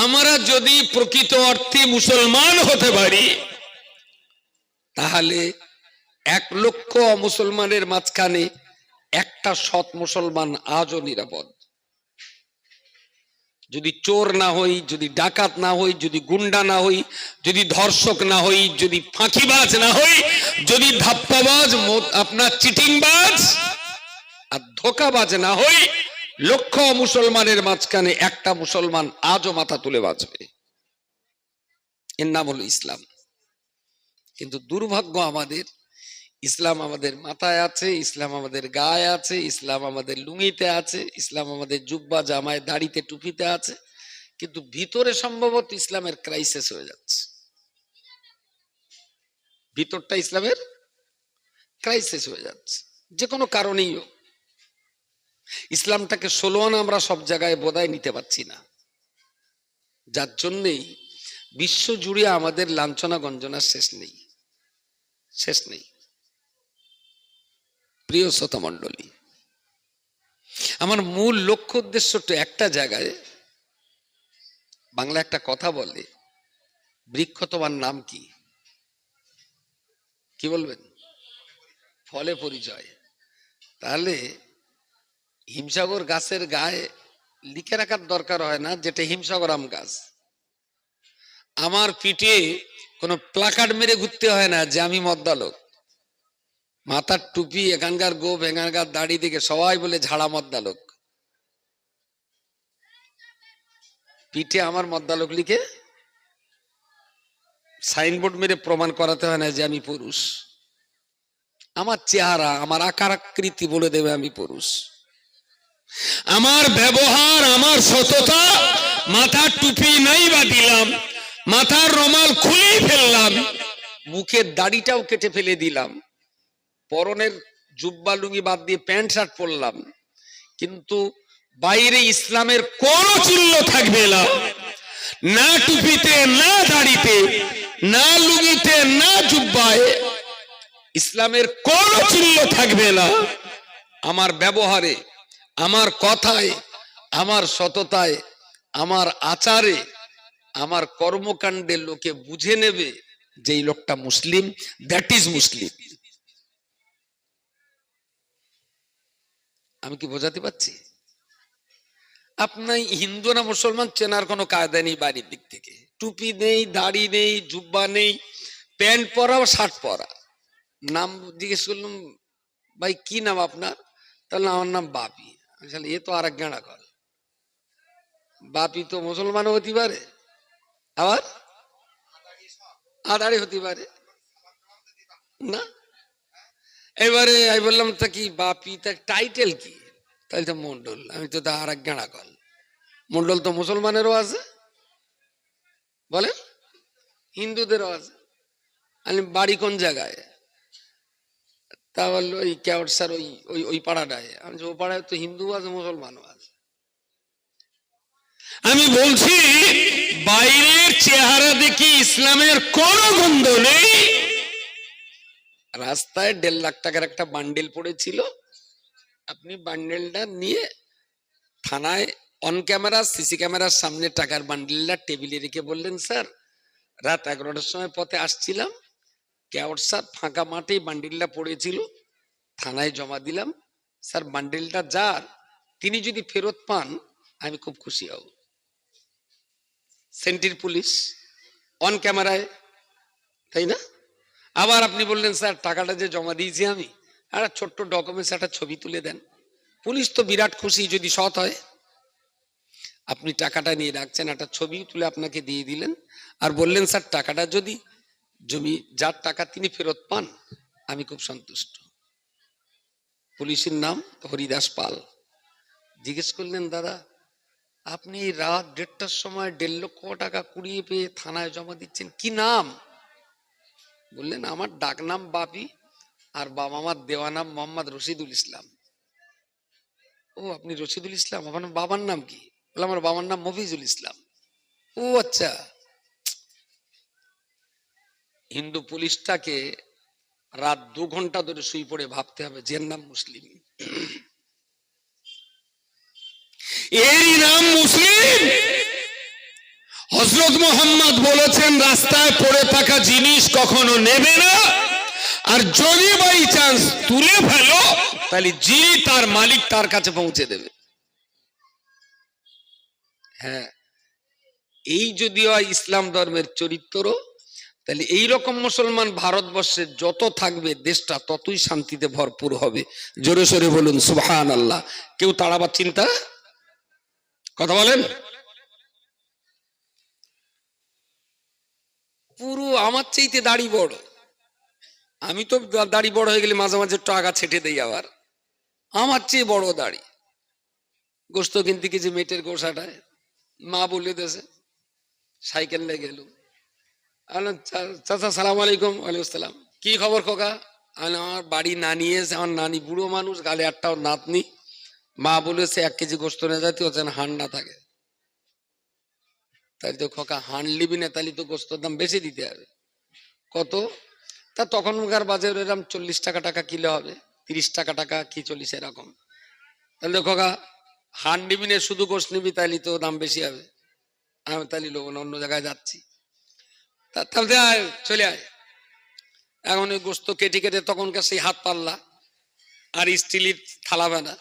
আমরা যদি প্রকৃত অর্থে মুসলমান হতে পারি, তাহলে 1 লক্ষ মুসলমানের মাঝখানে একটা সৎ মুসলমান আজও নিরাপদ। যদি চোর না হই, যদি ডাকাত না হই, যদি গুন্ডা না হই, যদি ধর্ষক না হই, যদি ফাঁকিবাজ না হই, যদি ধাপ্পাবাজ, আপনার চিটিংবাজ আর ধোঁকাবাজ না হই, লক্ষ মুসলমানের মাঝখানে একটা মুসলমান আজও মাথা তুলে বাঁচবে। এর নাম হলো ইসলাম। কিন্তু দুর্ভাগ্য আমাদের, ইসলাম আমাদের মাথায় আছে, ইসলাম আমাদের গায়ে আছে, ইসলাম আমাদের লুঙ্গিতে আছে, ইসলাম আমাদের জুব্বা জামায় দাড়িতে টুপিতে আছে, কিন্তু ভিতরে সম্ভবত ইসলামের ক্রাইসিস হয়ে যাচ্ছে। ভিতরটা ইসলামের ক্রাইসিস হয়ে যাচ্ছে, যে কোনো কারণেই হোক। ইসলামটাকে 16 আনা আমরা সব জায়গায় বোধহয় নিতে পারছি না, যার জন্যেই বিশ্ব জুড়ে আমাদের লাঞ্ছনা গঞ্জনার শেষ নেই, শেষ নেই। প্রিয় শ্রোতা মণ্ডলী, আমার মূল লক্ষ্য উদ্দেশ্যটা একটা জায়গায়। বাংলা একটা কথা বলে, বৃক্ষ তোমার নাম কি? কি বলবেন? ফলে পরিচয়। তাহলে হিমসাগর গাছের গায়ে লিখে রাখার দরকার হয় না যেটা হিমসাগর আম গাছ। আমার পিঠে কোনো প্লাকার্ড মেরে ঘুরতে হয় না যে আমি মদ্দা লোক। মাথার টুপি, এখানকার গোপ, এখানকার দাড়ি দেখে সবাই বলে ঝাড়া মদ্দা লোক। পিঠে আমার মদ্দা লোক লিখে সাইনবোর্ড মেরে প্রমাণ করাতে হয় না যে আমি পুরুষ। আমার চেহারা, আমার আকার আকৃতি বলে দেবে আমি পুরুষ। আমার ব্যবহার, আমার সততা, মাথার টুপি নাই বা দিলাম, মাথার রুমাল খুলে ফেললাম, মুখের দাড়িটাও কেটে ফেলে দিলাম, পরনের জুব্বা লুঙ্গি বাদ দিয়ে প্যান্ট শার্ট পরলাম, কিন্তু বাইরে ইসলামের কোনো চিহ্ন থাকবে না, না টুপিতে, না দাড়িতে, না লুঙ্গিতে, না জুব্বায় ইসলামের কোনো চিহ্ন থাকবে না। আমার ব্যবহারে, আমার কথায়, আমার সততায়, আমার আচারে, আমার কর্মকাণ্ডে লোকে বুঝে নেবে যে এই লোকটা মুসলিম, দ্যাট ইজ মুসলিম। আমি কি বোঝাতে পারছি? আপনার হিন্দু না মুসলমান চেনার কোনো কায়দা নেই। বাড়ির দিক থেকে টুপি নেই, দাড়ি নেই, জুব্বা নেই, প্যান্ট পরা, শার্ট পরা। নাম জিজ্ঞেস করলাম, ভাই কি নাম আপনার? তাহলে আমার নাম বাপি। এ তো আর এক গাঁড়া কল। বাপি তো মুসলমানও হতে পারে, আবার আদারি হতে পারে না। এবারে আমি বললাম, তা কি বাপি, তার টাইটেল কি? তাহলে তো মন্ডল। আমি তো তা আর এক গাঁড়া কল। মন্ডল তো মুসলমানেরও আছে, বলেন, হিন্দুদেরও আছে। আমি বাড়ি কোন জায়গায়? তা বললো ওই কেওটসার ওই ওই ওই পাড়াটায়। আমি ও পাড়ায় তো হিন্দু আছে, মুসলমানও আছে। আমি বলছি, বাইরের চেহারা দেখি ইসলামের কোনো গন্ধ নেই। রাস্তায় 1.5 লাখ টাকার একটা বান্ডেল পড়েছিল, আপনি বান্ডেলটা নিয়ে থানায় অন ক্যামেরা, সিসি ক্যামেরার সামনে টাকার বান্ডেলটা টেবিলে রেখে বললেন, স্যার রাত 11টার সময় পথে আসছিলাম, কেওটসার ফাঁকা মাঠে বান্ডেলটা পড়েছিল, থানায় জমা দিলাম, স্যার বান্ডেলটা যার, তিনি যদি ফেরত পান আমি খুব খুশি হব। সেন্ট্রির পুলিশ অন ক্যামেরায়, তাই না? আবার আপনি বললেন, স্যার টাকাটা যে জমা দিয়েছি আমি, একটা ছোট্ট ডকুমেন্টস, একটা ছবি তুলে দেন। পুলিশ তো বিরাট খুশি যদি সৎ হয়। আপনি টাকাটা নিয়ে রাখছেন, একটা ছবি তুলে আপনাকে দিয়ে দিলেন, আর বললেন, স্যার টাকাটা যদি জমি যার টাকা তিনি ফেরত পান আমি খুব সন্তুষ্ট। পুলিশের নাম হরিদাস পাল। জিজ্ঞেস করলেন, দাদা আপনি রাত 1:30টার সময় 1.5 লক্ষ টাকা কুড়িয়ে পেয়ে থানায় জমা দিচ্ছেন, কি নাম? বললেন, আমার ডাক নাম বাপি, আর বাবা মার দেওয়া নাম মোহাম্মদ রশিদুল ইসলাম। ও আপনি রশিদুল ইসলাম, আপনার বাবার নাম কি? বলে, আমার বাবার নাম মফিজুল ইসলাম। ও আচ্ছা। হিন্দু পুলিশটাকে রাত 2 ঘন্টা ধরে শুই পড়ে ভাবতে হবে যে নাম মুসলিম, এরই নাম মুসলিম। হযরত মুহাম্মদ বলেছেন রাস্তায় পড়ে থাকা জিনিস কখনো নেবে না, আর যদি বাই চান্স তুলে ফেলো তাহলে যিনি তার মালিক তার কাছে পৌঁছে দেবে। হ্যাঁ, এই যদি হয় ইসলাম ধর্মের চরিত্র, তাহলে এই রকম মুসলমান ভারতবর্ষে যত থাকবে দেশটা ততই শান্তিতে ভরপুর হবে। জোরে সোরে বলুন সুবহানাল্লাহ। কেউ তাড়াবার চিন্তা, কথা বলেন। পুরো আমার চাইতে দাড়ি বড়, আমি তো দাড়ি বড় হয়ে গেলে মাঝে মাঝে একটু আগা ছেটে দেই, আবার আমার চেয়ে বড় দাড়ি। গোস্ত কিনতে গেছি মেটের গোসাটায়, মা বলে দেশে সাইকেল নিয়ে গেল, চাচা সালাম আলাইকুম। ওয়ালাইকুম আসসালাম। কি খবর খোকা? আমার বাড়ি নানি এসে, আমার নানি বুড়ো মানুষ, গালে একটাও নাতনি। মা বলেছে 1 কেজি গোস্ত নিয়ে যাতে ও যেন হাড় না থাকে। তাই তো খোকা হাড় লিবি না, তাহলে তো গোস্তর দাম বেশি দিতে হবে। কত? তা তখনকার বাজারে এরকম 40 টাকা কিলো হবে, 30 টাকা কি 40 এরকম। তাহলে খোকা হাড় নিবি না, শুধু গোস্ত নিবি, তাহলে তো দাম বেশি হবে। আমি তাহলে লোক অন্য জায়গায় যাচ্ছি। তাহলে আয়, চলে আয়। এখন ওই গোস্ত কেটে কেটে তখনকার সেই হাত পাল্লা আর স্টিলের থালা বেনা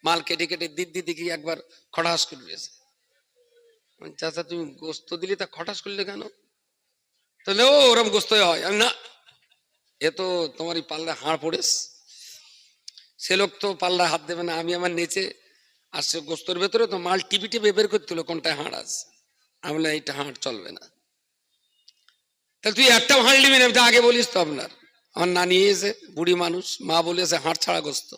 মাল কেটে কেটে দিদি দেখি একবার খটাস করে দিয়েছে। চাচা তুমি গোস্ত দিলি, তা খটাস করলে কেন? তাহলে ও ওরম গোস্ত হয় না, এ তো তোমার এই পাল্লায় হাড় পড়েস। সে লোক তো পাল্লায় হাত দেবে না, আমি আমার নেচে আসছে গোস্তর ভেতরে তো মাল টিপি টিপে বের করতে হলো কোনটায় হাড় আছে। আমি বললাম এইটা হাড় চলবে না। তাহলে তুই একটাও হাড় নিবি না, আগে বলিস তো। আপনার আমার নানি এসে বুড়ি মানুষ, মা বলেছে হাড় ছাড়া গোস্ত।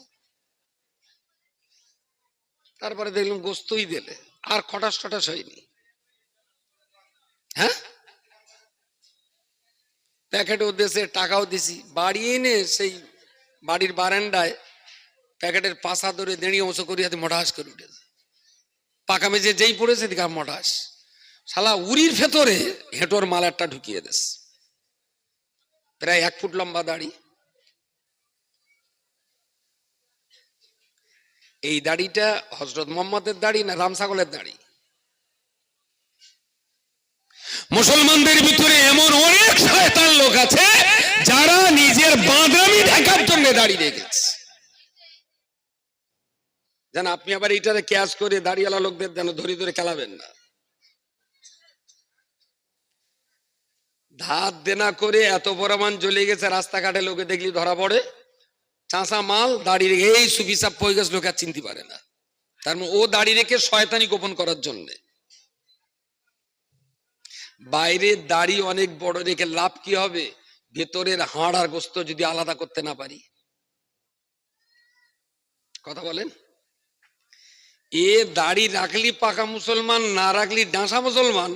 তারপরে দেখলাম গোস্তই দিলে, আর খটাস টটাস হয়নি। হ্যাঁ, প্যাকেট উদ্দেশ্যে টাকাও দিছি, বাড়ি এনে সেই বাড়ির বারান্দায় প্যাকেটের পাশা ধরে দেড়ি অংশ করি হাতে মোটাস করে উঠেছে। পাকা মেঝে যেই পড়েছে দিকে মোটাস, শালা উড়ির ভেতরে হেঁটোর মাল একটা ঢুকিয়ে দেস। প্রায় 1 ফুট লম্বা দাড়ি। এই দাড়িটা হযরত মুহাম্মদের দাড়ি না রাম ছাগলের দাড়ি? মুসলমানদের ভিতরে এমন অনেক শয়তান লোক আছে যারা নিজের বাঁদরামি ঢাকার জন্য দাড়ি রেখেছে। যেন আপনি আবার এইটারে ক্যাচ করে দাড়িওয়ালা লোকদের যেন ধরে ধরে খেলাবেন না। ধার দেনা করে এত পরিমাণ জ্বলে গেছে, রাস্তাঘাটে লোকে দেখলি ধরা পড়ে। চাষা মাল দাড়ি রেখে এই সুবিচাপ হয়ে গেছে, লোকে আর চিনতে পারে না। তার মানে ও দাড়ি রেখে শয়তানি গোপন করার জন্য। বাইরে দাড়ি অনেক বড় রেখে লাভ কি হবে? ভেতরের হাড় আর গোস্ত যদি আলাদা করতে না পারি। কথা বলেন। এ দাড়ি রাখলি পাকা মুসলমান, না রাখলি ডাঁসা মুসলমান,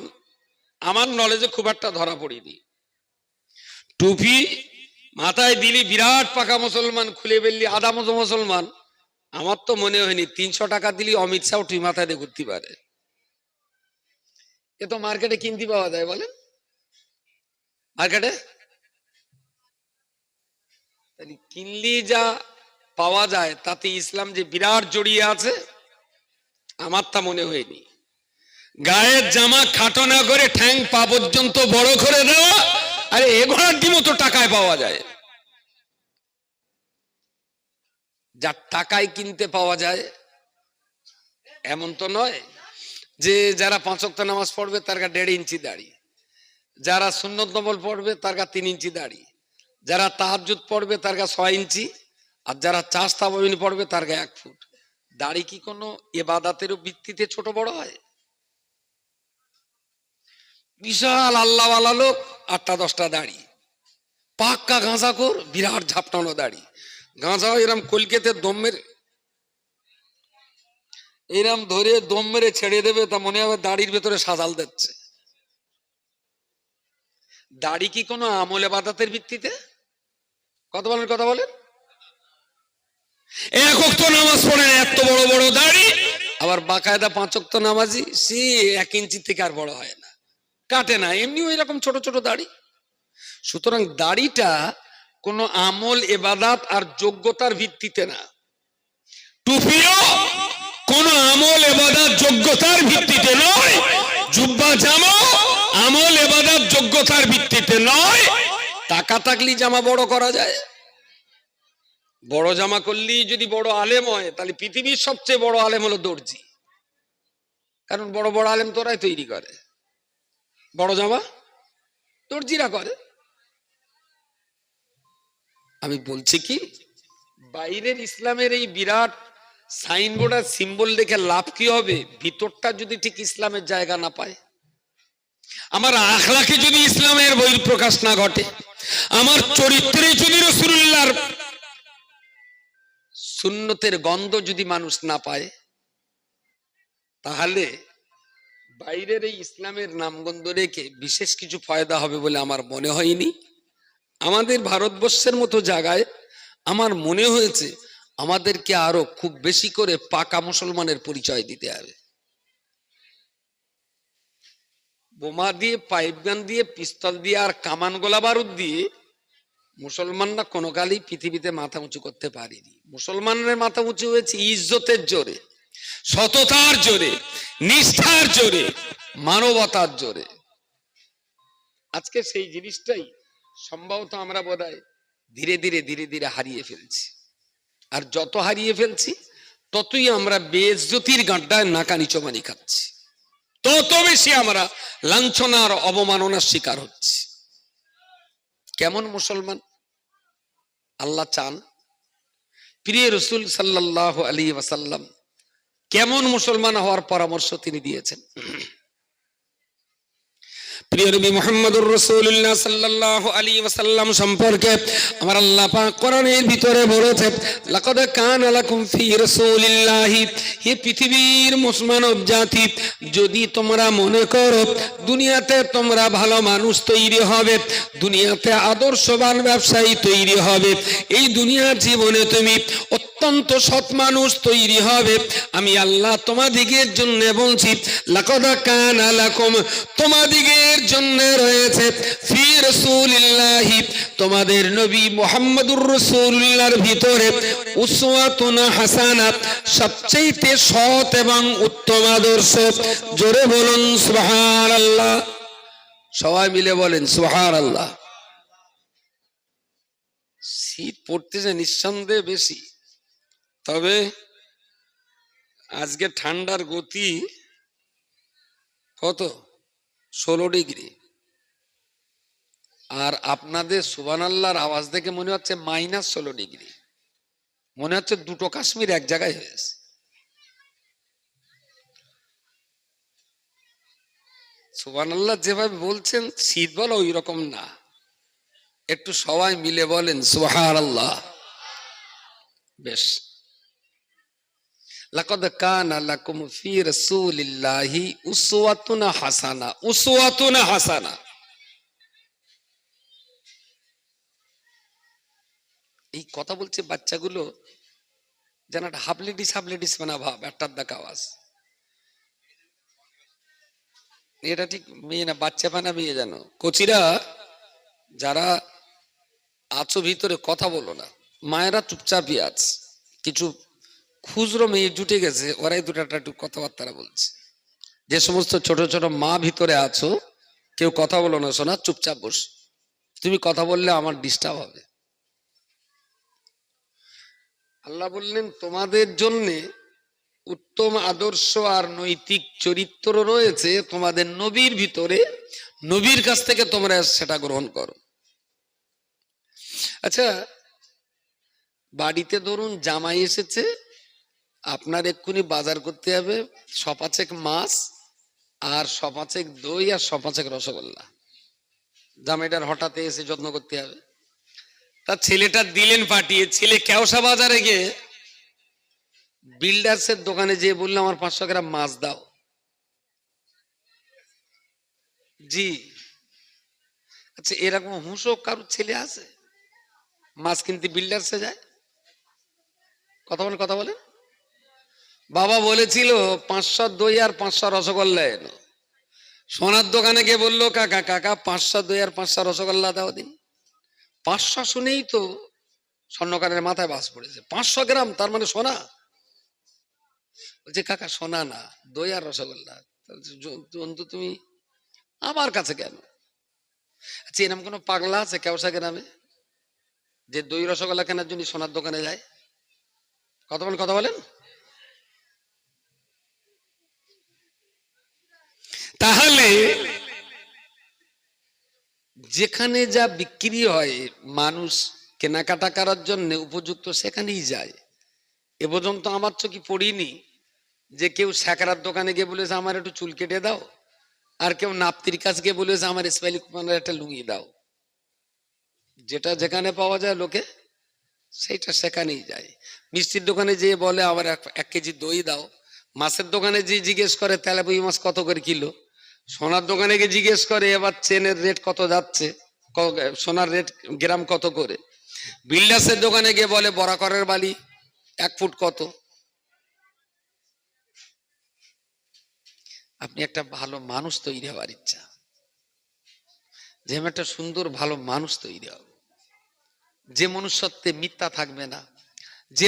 আমার নলেজে খুব একটা ধরা পড়িনি। টুপি মাথায় দিলি বিরাট পাকা মুসলমান, খুলে ফেললি আধা মতো মুসলমান। আমার তো মনে হয়নি 300 টাকা দিলি অমিত শাহ টুপি মাথায় দিয়ে ঘুরতে পারে। এ তো মার্কেটে কিনতে পাওয়া যায়, বলেন মার্কেটে। তাহলে কিনলি যা পাওয়া যায় তাতে ইসলাম যে বিরাট জড়িয়ে আছে আমার তা মনে হয়নি। গায়ের জামা খাটো না করে ঠ্যাং পা পর্যন্ত বড় করে দেওয়া, আরে এ ঘোড়ার ডিমও তো টাকায় পাওয়া যায়। যা টাকায় কিনতে পাওয়া যায় এমন তো নয় যে যারা 5 ওয়াক্ত নামাজ পড়বে তার গা 1.5 ইঞ্চি দাড়ি, যারা সুন্নত নফল পড়বে তার গা 3 ইঞ্চি দাড়ি, যারা তাহাজ্জুদ পড়বে তার গা 6 ইঞ্চি, আর যারা চাষ তাবাবিন পড়বে তার গা 1 ফুট। দাড়ি কি কোনো ইবাদতের ভিত্তিতে ছোট বড় হয়? বিশাল আল্লাহওয়ালা লোক 8টা-10টা দাড়ি, পাক্কা গাঁজাখোর, বিরাট ঝাপটানো দাড়ি। গাঁজা এরম কলকেতে দম মেরে এরম ধরে দম মেরে ছেড়ে দেবে, তা মনে হবে দাড়ির ভেতরে সাজাল দিচ্ছে। দাড়ি কি কোনো আমল ইবাদতের ভিত্তিতে? কথা বলেন, কথা বলেন। 1 ওয়াক্ত নামাজ পড়েন, এত বড় বড় দাড়ি, আবার বাকায়দা 5 ওয়াক্ত নামাজি, সে 1 ইঞ্চি থেকে আর বড় হয় না, কাটে না, এমনি ওই রকম ছোট ছোট দাড়ি। সুতরাং দাড়িটা কোনো আমল ইবাদত আর যোগ্যতার ভিত্তিতে না। টুপিও কোনো আমল ইবাদত যোগ্যতার ভিত্তিতে নয়, জুব্বা জামাও যোগ্যতার ভিত্তিতে নয়। টাকা থাকলেই জামা বড় করা যায়, বড় জামা করলেই যদি বড় আলেম হয়, তাহলে পৃথিবীর সবচেয়ে বড় আলেম হলো দর্জি। কারণ বড় বড় আলেম তোরাই তৈরি করে, বড় জামা দর্জিরা করে। আমি বলছি কি, বাইরের ইসলামের এই বিরাট সাইনবোর্ড আর সিম্বল দেখে লাভ কি হবে, ভিতরটা যদি ঠিক ইসলামের জায়গা না পায়। আমার আখলাকে যদি ইসলামের বহিঃপ্রকাশ না ঘটে, আমার চরিত্রে যদি রাসূলুল্লাহর সুন্নতের গন্ধ যদি মানুষ না পায়, তাহলে বাইরের এই ইসলামের নামগন্ধ রেখে বিশেষ কিছু ফায়দা হবে বলে আমার মনে হয়নি। আমাদের ভারতবর্ষের মতো জায়গায় আমার মনে হয়েছে আমাদেরকে আরো খুব বেশি করে পাকা মুসলমানের পরিচয় দিতে হবে। বোমা দিয়ে, পাইপ গান দিয়ে, পিস্তল দিয়ে আর কামান গোলা বারুদ দিয়ে মুসলমানরা কোনো কালই পৃথিবীতে মাথা উঁচু করতে পারেনি। মুসলমানের মাথা উঁচু হয়েছে ইজ্জতের জোরে, সততার জোরে, নিষ্ঠার জোরে, মানবতার জোরে। আজকে সেই জিনিসটাই সম্ভবত আমরা বোধহয় ধীরে ধীরে ধীরে ধীরে হারিয়ে ফেলছি। আর যত হারিয়ে ফেলছি, ততই আমরা বেইজ্জতির গাড্ডায় নাকানি চোমানি খাচ্ছি, তত বেশি আমরা লাঞ্ছনার অবমাননার শিকার হচ্ছি। কেমন মুসলমান আল্লাহ চান? প্রিয় রাসূল সাল্লাল্লাহু আলাইহি ওয়াসাল্লাম কেমন মুসলমান হওয়ার পরামর্শ তিনি দিয়েছেন? প্রিয় নবী মুহাম্মদুর রাসূলুল্লাহ সাল্লাল্লাহু আলাইহি ওয়াসাল্লাম সম্পর্কে আমার আল্লাহ পাক কোরআনের ভিতরে বলেছে, লাকাদ কানা লাকুম ফি রাসূলিল্লাহি, হে পৃথিবীর মানব জাতি, যদি তোমরা মনে করো দুনিয়াতে তোমরা ভালো মানুষ তৈরি হবে, দুনিয়াতে আদর্শবান ব্যবসায়ী তৈরি হবে, এই দুনিয়ার জীবনে তুমি অত্যন্ত সৎ মানুষ তৈরি হবে, আমি আল্লাহ তোমাদিগের জন্য বলছি, লাকাদ কানা লাকুম, তোমাদিগের জন্য রয়েছে ফি রাসূলিল্লাহি, তোমাদের নবী মুহাম্মদুর রাসূলুল্লাহর ভিতরে উসওয়াতুন হাসানা, সবচেয়ে সৎ এবং উত্তম আদর্শ। জোরে বলুন সুবহানাল্লাহ, সবাই মিলে বলেন সুবহানাল্লাহ। শীত পড়তেছে নিঃসন্দেহে বেশি, তবে আজকে ঠান্ডার গতি কত? 16 ডিগ্রি। আর আপনাদের সুবহানাল্লাহর আওয়াজ দেখে মনে হচ্ছে -16 ডিগ্রি, মনে হচ্ছে দুটো কাশ্মীর এক জায়গায় হয়েছে। সুবহানাল্লাহ যেভাবে বলছেন, শীত বলো ওই রকম না। একটু সবাই মিলে বলেন সুবহানাল্লাহ। বেশ, লাকাদ কানা লাকুম ফি রাসূলিল্লাহি উসওয়াতুন হাসানা, উসওয়াতুন হাসানা। এই কথা বলছে বাচ্চাগুলো যেন একটা হাফলেডিস মানা ভাব, একটার দেখা আওয়াজ। এটা ঠিক মেয়ে না বাচ্চা পানা মেয়ে জানো। কোচিরা যারা আছো ভিতরে কথা বলো না, মায়েরা চুপচাপই আছে, কিছু খুচরো মেয়ে জুটে গেছে, ওরাই দুটা একটু কথাবার্তা বলছে। যে সমস্ত ছোট ছোট মা ভিতরে আছো, কেউ কথা বলো না, শোনা, চুপচাপ বস, তুমি কথা বললে আমার ডিস্টার্ব হবে। আল্লাহ বললেন তোমাদের জন্য উত্তম আদর্শ আর নৈতিক চরিত্র রয়েছে তোমাদের নবীর ভিতরে, নবীর কাছ থেকে তোমরা সেটা গ্রহণ করো। আচ্ছা, বাড়িতে ধরুন জামাই এসেছে, আপনার এক্ষুনি বাজার করতে হবে 6-5 মাছ আর 6-5 দই আর 6-5 রসগোল্লা। জামাইটার হঠাৎ এসে যত্ন করতে হবে। তার ছেলেটা দিলেন পাঠিয়ে, ছেলে কেওসা বাজারে গিয়ে বিল্ডার্সের দোকানে যেয়ে বললো আমার 500 গ্রাম মাছ দাও। জি, আচ্ছা, এরকম হুঁশো কারোর ছেলে আছে মাছ কিনতে বিল্ডার্সে যায়? কথা বলেন। বাবা বলেছিল 500 দই আর 500 রসগোল্লা এনো। সোনার দোকানে গিয়ে বললো কাকা 500 দই আর 500 রসগোল্লা দাও দিন। 500 শুনেই তো স্বর্ণকারের মাথায় বাস পড়েছে। 500 গ্রাম তার মানে সোনা? বলছে কাকা সোনা না, দই আর রসগোল্লা। জন্তু তুমি আমার কাছে কেন? আচ্ছা, এরকম কোনো পাগলা আছে কেওসা গ্রামে যে দই রসগোল্লা কেনার জন্য সোনার দোকানে যায়? কথা বলেন। তাহলে যেখানে যা বিক্রি হয় মানুষ কেনাকাটা করার জন্য উপযুক্ত সেখানেই যায়। এ পর্যন্ত আমার চোখে পড়িনি যে কেউ স্যাকরার দোকানে গিয়ে বলেছে আমার একটু চুল কেটে দাও, আর কেউ নাপ্তির কাছে গিয়ে বলেছে আমার ইসমাইলি কুমারের একটা লুঙ্গি দাও। যেটা যেখানে পাওয়া যায় লোকে সেইটা সেখানেই যায়। মিষ্টির দোকানে যেয়ে বলে আমার 1 কেজি দই দাও, মাছের দোকানে যে জিজ্ঞেস করে তেলাপুই মাছ কত করে কিলো, সোনার দোকানে গিয়ে জিজ্ঞেস করে এবার চেনের রেট কত যাচ্ছে, সোনার রেট গ্রাম কত করে, বিল্ডার্সের দোকানে গিয়ে বলে বরাকরের বালি 1 ফুট কত। আপনি একটা ভালো মানুষ তৈরি হওয়ার ইচ্ছা, যে আমি একটা সুন্দর ভালো মানুষ তৈরি হব, যে মনুষ্যত্বে মিথ্যা থাকবে না, যে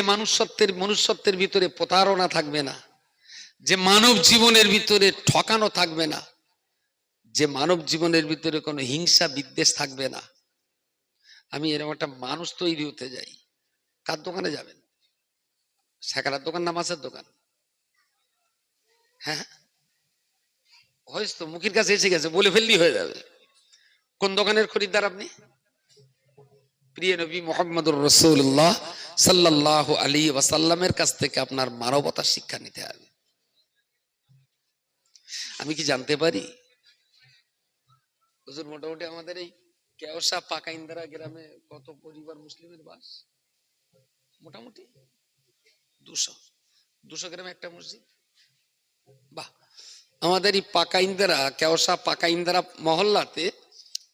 মনুষ্যত্বের ভিতরে প্রতারণা থাকবে না, যে মানব জীবনের ভিতরে ঠকানো থাকবে না, যে মানব জীবনের ভিতরে কোনো হিংসা বিদ্বেষ থাকবে না। আমি এরকম একটা মানুষ তৈরি হতে যাই। কার দোকানে যাবেন? স্যাকরার দোকান না মাছের দোকান? হ্যাঁ, হয়তো তো মুখের কাছে এসে গেছে, বলে ফেললি হয়ে যাবে। কোন দোকানের খরিদ্দার আপনি? প্রিয় নবী মুহাম্মদুর রাসূলুল্লাহ সাল্লাল্লাহু আলাইহি ওয়াসাল্লামের কাছ থেকে আপনার মানবতার শিক্ষা নিতে হবে। আমি কি জানতে পারি হুজুর মোটামুটি আমাদের এই কেওসা পাকা ইন্দিরা গ্রামে কত পরিবার মুসলিমের বাস? মোটামুটি 200 গ্রামে একটা মসজিদ। বাহ, আমাদের এই পাকা ইন্দিরা কেওসা পাকা ইন্দিরা মহল্লাতে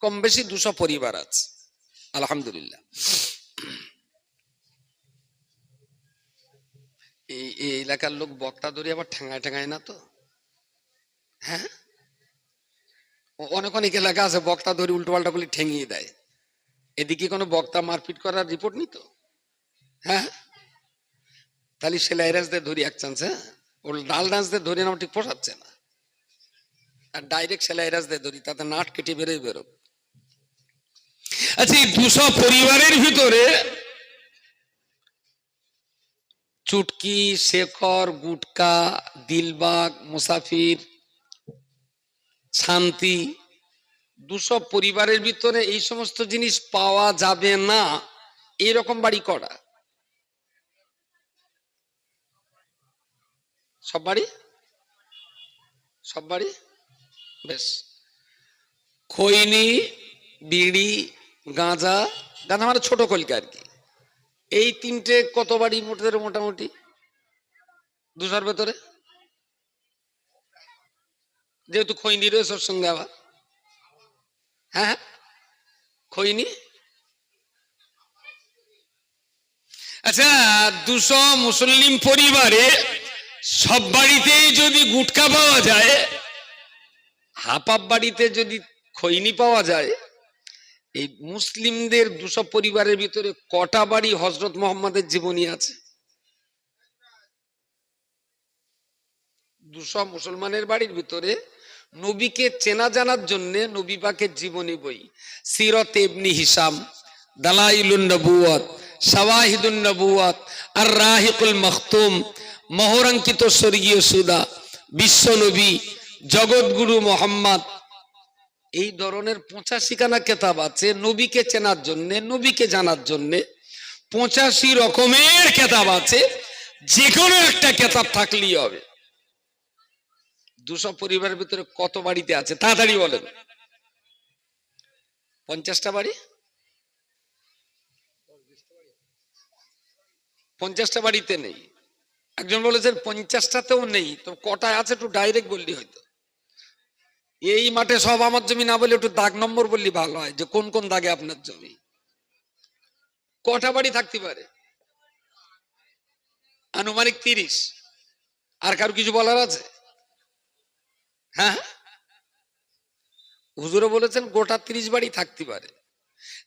কম বেশি 200 পরিবার আছে, আলহামদুলিল্লাহ। এই এলাকার লোক বক্তা ধরে আবার ঠেঙায় ঠেঙায় না তো? হ্যাঁ, অনেক এলাকা আছে বক্তা ধরে উল্টো পাল্টা গুলি ঠেঙিয়ে দেয়। এদিকে কোনো বক্তা মারপিট করার রিপোর্ট নিত? হ্যাঁ, তাহলে সেলাইরাজদের ধরি এক চান্স। হ্যাঁ, ওর ডাল ডান্সদের ধরে না ঠিক পোষাচ্ছে না, আর ডাইরেক্ট সেলাইরাজদের ধরি, তাতে নাট কেটে বেরো। আচ্ছা, এই 200 পরিবারের ভিতরে চুটকি, শেখর, গুটকা, দিলবাগ, মুসাফির, শান্তি, 200 পরিবারের ভিতরে এই সমস্ত জিনিস পাওয়া যাবে না এরকম বাড়ি করা? সব বাড়ি বেশ। খৈনি, বিড়ি, গাঁজা মানে ছোট কলকা আর কি, এই 3টে কত বাড়ি মোটামুটি 200-র ভেতরে? যেহেতু খৈনি রয়েছে ওর সঙ্গে আবার। হ্যাঁ, খৈনি। আচ্ছা, 200 মুসলিম পরিবারে সব বাড়িতেই যদি গুটকা পাওয়া যায়, হাফ বাড়িতে যদি খৈনি পাওয়া যায়, এই মুসলিমদের 200 পরিবারের ভিতরে কটা বাড়ি হযরত মুহাম্মদের জীবনী আছে? 200 মুসলমানের বাড়ির ভিতরে নবীকে চেনা জানার জন্য নবী পাকের জীবনী বই, সিরত ইবনে হিশাম, দালাইলুন নবুওয়াত, শাওয়াহিদুন নবুওয়াত, আর রাহিকুল মাখতুম, মোহরাঙ্কিত স্বর্গীয় সুদা, বিশ্ব নবী, জগৎগুরু মোহাম্মদ, এই ধরনের 85 খানা কিতাব আছে নবীকে চেনার জন্য, নবীকে জানার জন্য। 85 রকমের কিতাব আছে, যে কোনো একটা কিতাব থাকলেই হবে। 200 পরিবারের ভিতরে কত বাড়িতে আছে তাড়াতাড়ি বলেন? 50টা বাড়ি? 50টা বাড়িতে নেই। একজন বলেছেন 50টাতেও নেই, তো কটায় আছে একটু ডাইরেক্ট বললি হয়তো। এই মাঠে সব আমার জমি না বলে একটু দাগ নম্বর বললি ভালো হয়, যে কোন কোন দাগে আপনার জমি। কটা বাড়ি থাকতে পারে? আনুমানিক 30। আর কারো কিছু বলার আছে? হ্যাঁ, হুজুরে বলেছেন গোটা 30 বাড়ি থাকতে পারে।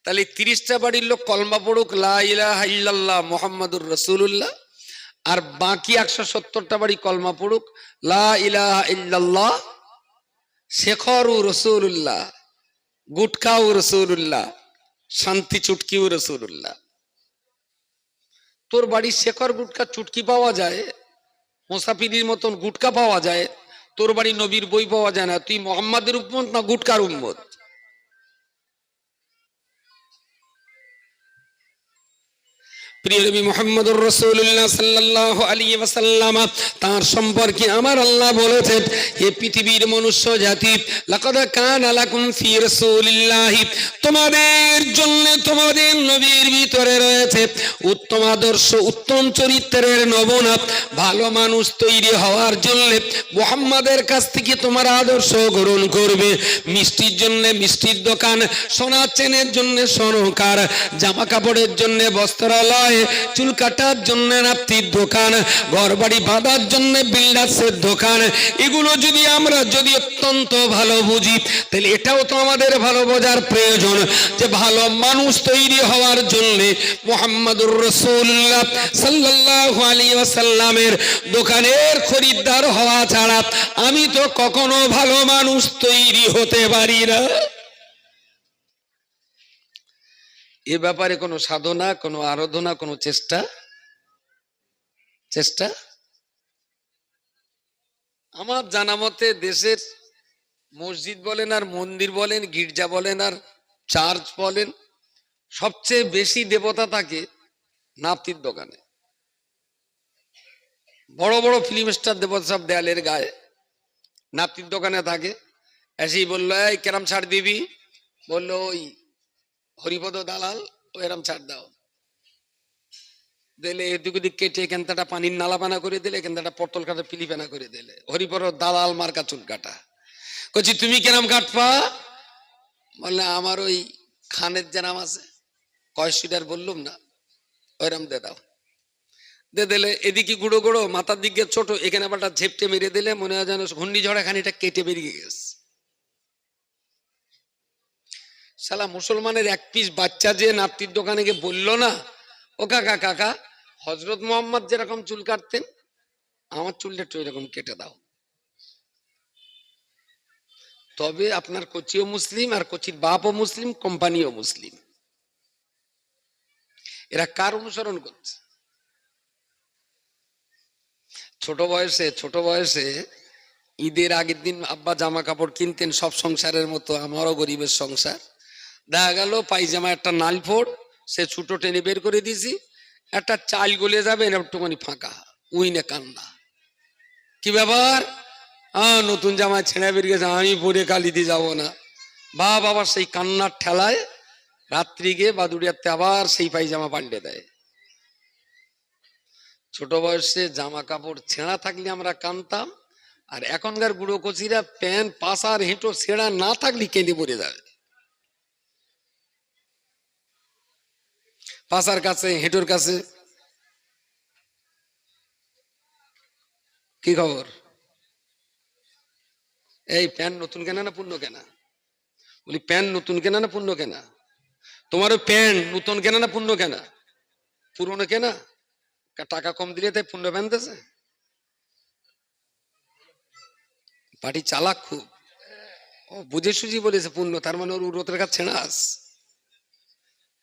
তাহলে 30টা বাড়ির লোক কলমা পড়ুক লা ইলাহা ইল্লাল্লাহ মুহাম্মাদুর রাসূলুল্লাহ, আর বাকি 170টা বাড়ি কলমা পড়ুক লা ইলাহা ইল্লাল্লাহ শেখরু রাসূলুল্লাহ। গুটখাও রসুল্লাহ, শান্তি চুটকিও রসুল্লাহ। তোর বাড়ির শেখর গুটকা চুটকি পাওয়া যায়, মুসাফিরির মতন গুটকা পাওয়া যায়, তোর বাড়ি নবীর বই পাওয়া যায় না। তুই মোহাম্মদের উম্মত না গুটকার উম্মত? প্রিয় নবী মুহাম্মদুর রাসূলুল্লাহ সাল্লাল্লাহু আলাইহি ওয়াসাল্লাম, তার সম্পর্কে আমার আল্লাহ বলেছেন, হে পৃথিবীর মনুষ্য জাতি, লাকাদ কানা লাকুম ফি রাসূলিল্লাহি, তোমাদের জন্য তোমাদের নবীর ভিতরে রয়েছে উত্তম আদর্শ, উত্তম চরিত্রের নমুনা। ভালো মানুষ তৈরি হওয়ার জন্য মুহাম্মাদের কাছ থেকে তোমার আদর্শ গ্রহণ করবে। মিষ্টির জন্য মিষ্টির দোকান, সোনার চেনের জন্য স্বর্ণকার, জামা কাপড়ের জন্য বস্ত্রালয়, চুল কাটার জন্য নাপির দোকান, ঘর বাড়ি বাঁধার জন্য বিল্ডার্সের দোকান, এগুলো যদি আমরা অত্যন্ত ভালো বুঝি, তাহলে এটাও তো আমাদের ভালো বোঝার প্রয়োজন যে ভালো মানুষ তৈরি হওয়ার জন্য মুহাম্মদুর রাসূলুল্লাহ সাল্লাল্লাহু আলাইহি ওয়াসাল্লামের দোকানের খরিদ্দার হওয়া ছাড়া আমি তো কখনো ভালো মানুষ তৈরি হতে পারি না। এ ব্যাপারে কোনো সাধনা, কোনো আরাধনা, কোনো চেষ্টা আমার জানা মতে দেশের মসজিদ বলেন আর মন্দির বলেন, গির্জা বলেন আর চার্চ বলেন, সবচেয়ে বেশি দেবতা থাকে নাপির দোকানে। বড় বড় ফিল্ম স্টার দেবতা সব দেয়ালের গায়ে নাপির দোকানে থাকে। এসেই বললো, এই কেরাম ছাড় দিবি? বললো, ওই হরিপদ দালাল, ও এরম ছাড় দাও। দিলে এদিক ওদিক কেটে এখানটা পানির নালা পানা করে দিলে, এখানটা পটল কাটা পিলি পানা করে দিলে। হরিপদ দালাল মার্কা চুল কাটা। কচ্ছি তুমি কেরাম কাটপা? বললে, আমার ওই খানের যে নাম আছে, কয়সিটার বললুম না, ওইরাম দে দাও। দে দিলে এদিকে গুঁড়ো গুঁড়ো, মাথার দিকে ছোট, এখানে আবার ঝেপটে মেরে দিলে মনে হয় যেন ঘূর্ণিঝড়ে খানিটা কেটে বেরিয়ে গেছে। শালা মুসলমানের এক পিস বাচ্চা যে নাপির দোকানে গিয়ে বললো না, ও কাকা কাকা, হজরত মোহাম্মদ যেরকম চুল কাটতেন আমার চুলটা একটু এরকম কেটে দাও। তবে আপনার কোচিও মুসলিম, আর কোচির বাপও মুসলিম, কোম্পানিও মুসলিম। এরা কার অনুসরণ করছে? ছোট বয়সে ঈদের আগের দিন আব্বা জামা কাপড় কিনতেন, সব সংসারের মতো আমারও গরিবের সংসার। দেখা গেল পায়জামা একটা নাল ফোড়, সে ছুটো টেনে বের করে দিয়েছি, একটা চাল গলে যাবে একটুখানি ফাঁকা, উইনে কান্না। কি ব্যাপার? নতুন জামা ছেঁড়া বেরিয়ে গেছে, আমি পরে কালিতে যাব না। বাবা সেই কান্নার ঠেলায় রাত্রি গিয়ে বাদুড়িয়াতে আবার সেই পায়জামা পাল্টে দেয়। ছোট বয়সে জামা কাপড় ছেঁড়া থাকলে আমরা কানতাম, আর এখনকার বুড়ো কচিরা প্যান্ট পাশার হেঁটো ছেঁড়া না থাকলে কেঁদে পড়ে যাবে। পাশার কাছে হেঁটোর কাছে কি খবর? এই প্যান্ট নতুন কেনা না পুরনো কেনা? বলি, প্যান্ট নতুন কেনা না পুরনো কেনা? তোমারও প্যান্ট নতুন কেনা না পুরনো কেনা? পুরনো কেনা, টাকা কম দিলে তাই পুরনো প্যান্ট দিয়েছে। পাটি চালাক খুব, ও বুঝে সুঝি বলেছে পুণ্য, তার মানে ওর রোতের কাছে ছেঁড়া আস।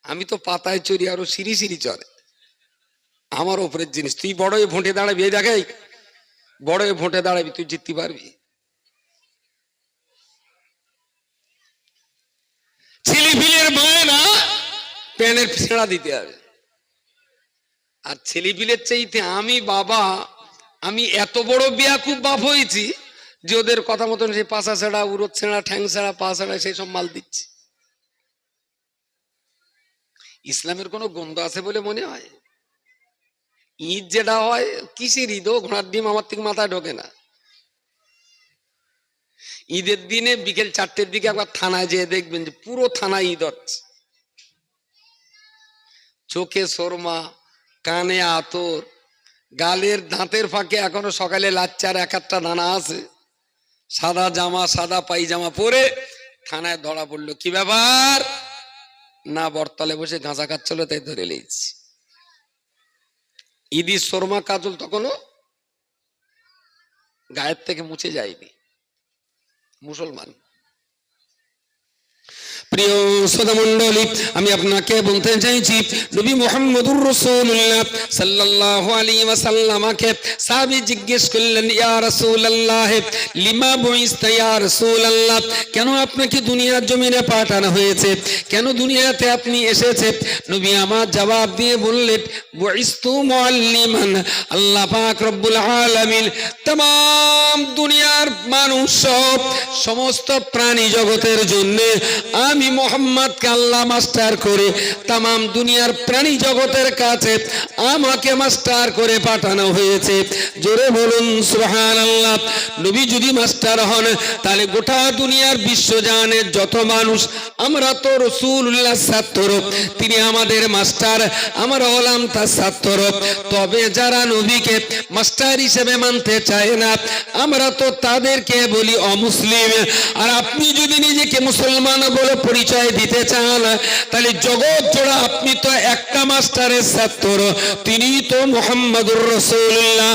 আমি তো পাতায় চড়ি, আরো সিঁড়ি সিঁড়ি চড়ে, আমার ওপরের জিনিস। তুই বড় হয়ে ভোটে দাঁড়াবি, এই দেখাই বড় হয়ে ভোটে দাঁড়াবি, তুই জিততে পারবি? ছেলে পিলের মায় না প্যানের ছেঁড়া দিতে হবে। আর ছেলে পিলের চাইতে আমি এত বড় বেয়াকুব বাপ হয়েছি যে ওদের কথা মতন সেই পাশা ছেঁড়া, উড়োর ছেঁড়া, ঠ্যাং ছেঁড়া, পা ছেঁড়া, সেই সব মাল দিচ্ছি। ইসলামের কোনো গন্ধ আছে বলে মনে হয়? ঈদ যেটা হয়, কিসের ঈদ? ও ঘোড়ার ডিম আমার থেকে মাথায় ঢোকে না। ঈদের দিনে বিকেল 4টের দিকে একবার থানায় যেয়ে দেখবেন যে পুরো থানায় ঈদ হচ্ছে। চোখে সুরমা, কানে আতর, গালের দাঁতের ফাঁকে এখনো সকালে লাচ্চার এক একটা দানা আছে, সাদা জামা, সাদা পায়জামা পরে থানায় ধরা পড়লো। কি ব্যাপার? না, বরতলে বসে গাঁজা খাচ্ছিল তাই ধরে নিয়েছি। ঈদি সুরমা কাজল তখনও গায়ের থেকে মুছে যায়নি। মুসলমান প্রিয় শ্রোতা মণ্ডলী, আমি আপনাকে বলতে চাইছি নবী মুহাম্মদুর রাসূলুল্লাহ সাল্লাল্লাহু আলাইহি ওয়াসাল্লামকে সাহাবী জিজ্ঞেস করলেন, ইয়া রাসূলুল্লাহ লিমা বুইস্তা ইয়া রাসূলুল্লাহ, কেন আপনাকে দুনিয়ার জমিনে পাঠানো হয়েছে, কেন দুনিয়াতে আপনি এসেছেন? নবী আমার জবাব দিয়ে বললেন, বুইস্তু মুআল্লিমান, আল্লাহ পাক রব্বুল আলামিন तमाम দুনিয়ার মানুষ সব সমস্ত প্রাণী জগতের জন্য আমি মুহাম্মদকে আল্লাহ মাস্টার করে तमाम দুনিয়ার প্রাণী জগতের কাছে আমাকে মাস্টার করে পাঠানো হয়েছে। জোরে বলুন সুবহানাল্লাহ। নবী যদি মাস্টার হন তাহলে গোটা দুনিয়ার বিশ্বজানের যত মানুষ আমরা তো রাসূলুল্লাহ ছাত্র, তিনি আমাদের মাস্টার, আমরা হলাম তার ছাত্র। তবে যারা নবীকে মাস্টার হিসেবে মানতে চায় না আমরা তো তাদেরকে বলি অমুসলিম। আর আপনি যদি নিজেকে মুসলমান বলে পরিচয় দিতে চান তাহলে জগৎ জোড়া আপনি তো একটা মাস্টারের ছাত্র, তিনি তো মুহাম্মদুর রাসূলুল্লাহ।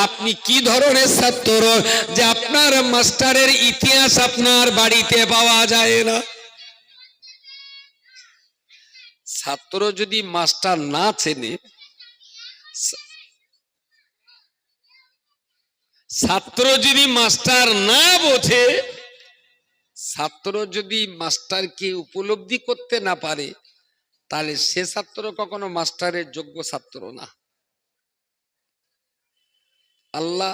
আপনি কি ধরনের ছাত্র যে আপনার মাস্টারের ইতিহাস আপনার বাড়িতে পাওয়া যায় না? ছাত্র যদি মাস্টার না চেনে, ছাত্র যদি মাস্টার না বোঝে, ছাত্র যদি মাস্টারকে উপলব্ধি করতে না পারে তাহলে সে ছাত্র কখনো মাস্টারের যোগ্য ছাত্র না। আল্লাহ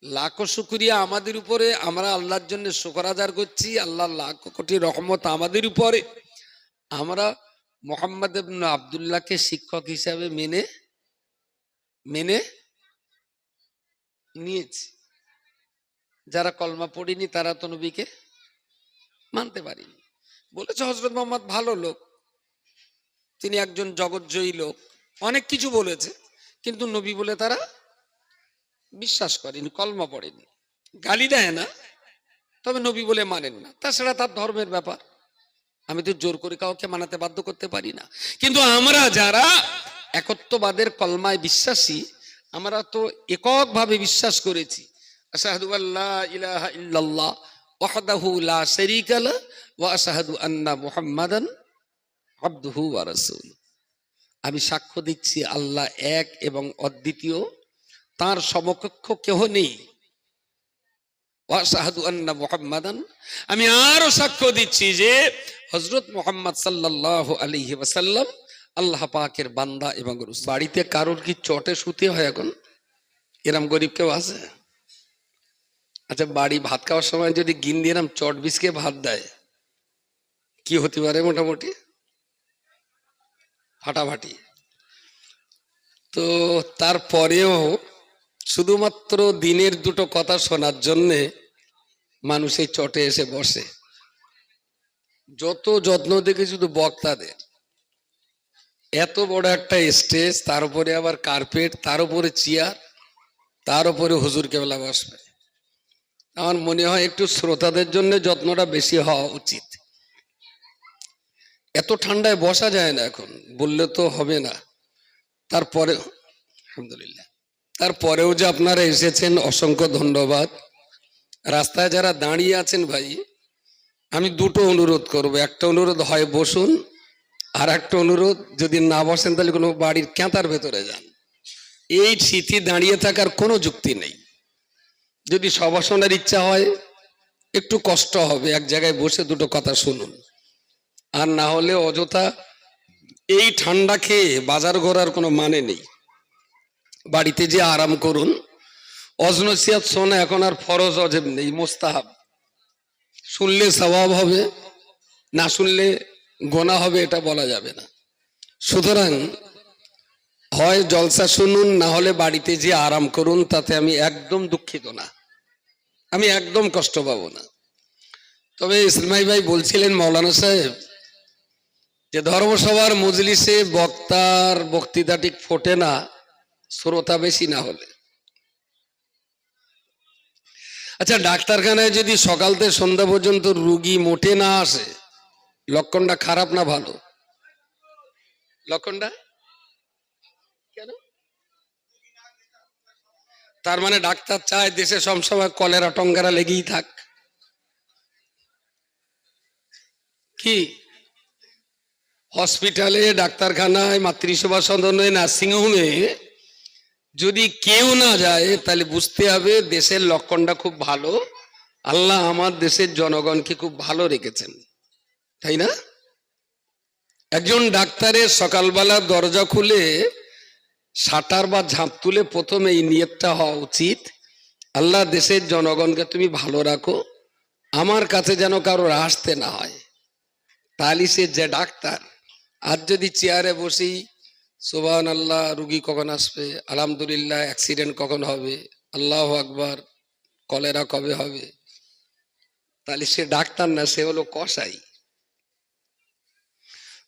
লাখো শুকরিয়া আমাদের উপরে, আমরা আল্লাহর জন্য শুকর আদার করছি, আল্লাহ লাখো কোটি রহমত আমাদের উপরে। আমরা মুহাম্মদ ইবনে আব্দুল্লাহকে শিক্ষক হিসাবে মেনে নিয়েছি। যারা কলমা পড়িনি তারা তো নবীকে মানতে পারিনি। বলেছে হযরত মুহাম্মদ ভালো লোক, তিনি একজন জগৎজয়ী লোক, অনেক কিছু বলেছে, কিন্তু নবী বলে তারা বিশ্বাস করেনি, কলমা পড়েনি। গালি দেয় না, তবে নবী বলে মানেন না। তাছাড়া তার ধর্মের ব্যাপার, আমি তো জোর করে কাউকে মানাতে বাধ্য করতে পারি না। কিন্তু আমরা যারা একত্ববাদের কলমায় বিশ্বাসী, আমরা তো এককভাবে বিশ্বাস করেছি, আশহাদু আল্লা ইলাহা ইল্লাল্লাহ ওয়াহদাহু লা শারীকা লাহু ওয়া আশহাদু আন্না মুহাম্মাদান আবদুহু ওয়া রাসূলুহু। আমি সাক্ষ্য দিচ্ছি আল্লাহ এক এবং অদ্বিতীয়, তার সমকক্ষ কেহ নেই। ওয়া আশহাদু আন্না মুহাম্মাদান, আমি আরো সাক্ষ্য দিচ্ছি যে হযরত মুহাম্মদ সাল্লাল্লাহু আলাইহি ওয়াসাল্লাম আল্লাহ পাকের বান্দা এবং রাসূল। বাড়িতে কারোর কি চটে শুতে হয় এখন? এরম গরিব কেউ আছে? আচ্ছা, বাড়ি ভাত খাওয়ার সময় যদি গিন্নি এরম চট বিছকে ভাত দেয়, কি হতে পারে? মোটামুটি ফাটাফাটি। তো তারপরেও শুধুমাত্র দিনের দুটো কথা শোনার জন্যে মানুষ এই চটে এসে বসে। যত যত্ন দেখে শুধু বক্তাদের, এত বড় একটা স্টেজ, তার উপরে আবার কার্পেট, তার উপরে চেয়ার, তার উপরে হুজুর কেবলা বসবে। আমার মনে হয় একটু শ্রোতাদের জন্য যত্নটা বেশি হওয়া উচিত। এত ঠান্ডায় বসা যায় না এখন, বললে তো হবে না। তারপরে আলহামদুলিল্লাহ, তারপরেও যে আপনারা এসেছেন অসংখ্য ধন্যবাদ। রাস্তায় যারা দাঁড়িয়ে আছেন ভাই, আমি দুটো অনুরোধ করব। একটা অনুরোধ, হয় বসুন, আর একটা অনুরোধ, যদি না বসেন তাহলে কোনো বাড়ির ক্যাঁতার ভেতরে যান। এই শীতে দাঁড়িয়ে থাকার কোনো যুক্তি নেই। যদি সভা শোনার ইচ্ছা হয় একটু কষ্ট হবে, এক জায়গায় বসে দুটো কথা শুনুন। আর না হলে অযথা এই ঠান্ডা খেয়ে বাজার ঘোরার কোনো মানে নেই। বাড়িতে যে আরাম করুন। অজনসিয়াত শোনা এখন আর ফরজ অজেব নেই, মোস্তাহাব। শুনলে সওয়াব হবে, না শুনলে গোনা হবে, এটা বলা যাবে না। সুতরাং হয় জলসা শুনুন, না হলে বাড়িতে যে আরাম করুন, তাতে আমি একদম দুঃখিত না, আমি একদম কষ্ট পাবো না। তবে ইসমাইল ভাই বলছিলেন মৌলানা সাহেব যে ধর্মসভার মজলিসে বক্তার বক্তৃতা ঠিক ফোটে না শ্রোতা বেশি না হলে। আচ্ছা, ডাক্তারখানায় যদি সকাল থেকে সন্ধ্যা পর্যন্ত রুগী মোটে না আসে, লক্ষণটা খারাপ না ভালো? লক্ষণটা কেন? তার মানে ডাক্তার চায় দেশে সবসময় কলেরা টঙ্গারা লেগেই থাক। কি হসপিটালে, ডাক্তারখানায়, মাতৃসেবা সদনে, নার্সিংহোমে যদি কেউ না যায় তাহলে বুঝতে হবে দেশের লক্ষণটা খুব ভালো, আল্লাহ আমার দেশের জনগণকে খুব ভালো রেখেছেন, তাই না? একজন ডাক্তারের সকালবেলা দরজা খুলে শাটার বা ঝাঁপ তুলে প্রথমে এই নিয়তটা হওয়া উচিত, আল্লাহ দেশের জনগণকে তুমি ভালো রাখো, আমার কাছে যেন কারোর আসতে না হয়। তাহলে সে যে ডাক্তার। আর যদি চেয়ারে বসি সুবহান আল্লাহ, রুগী কখন আসবে, আলহামদুলিল্লাহ, অ্যাক্সিডেন্ট কখন হবে, আল্লাহ আকবার, কলেরা কবে হবে, তাহলে সে ডাক্তার না, সে হলো কসাই।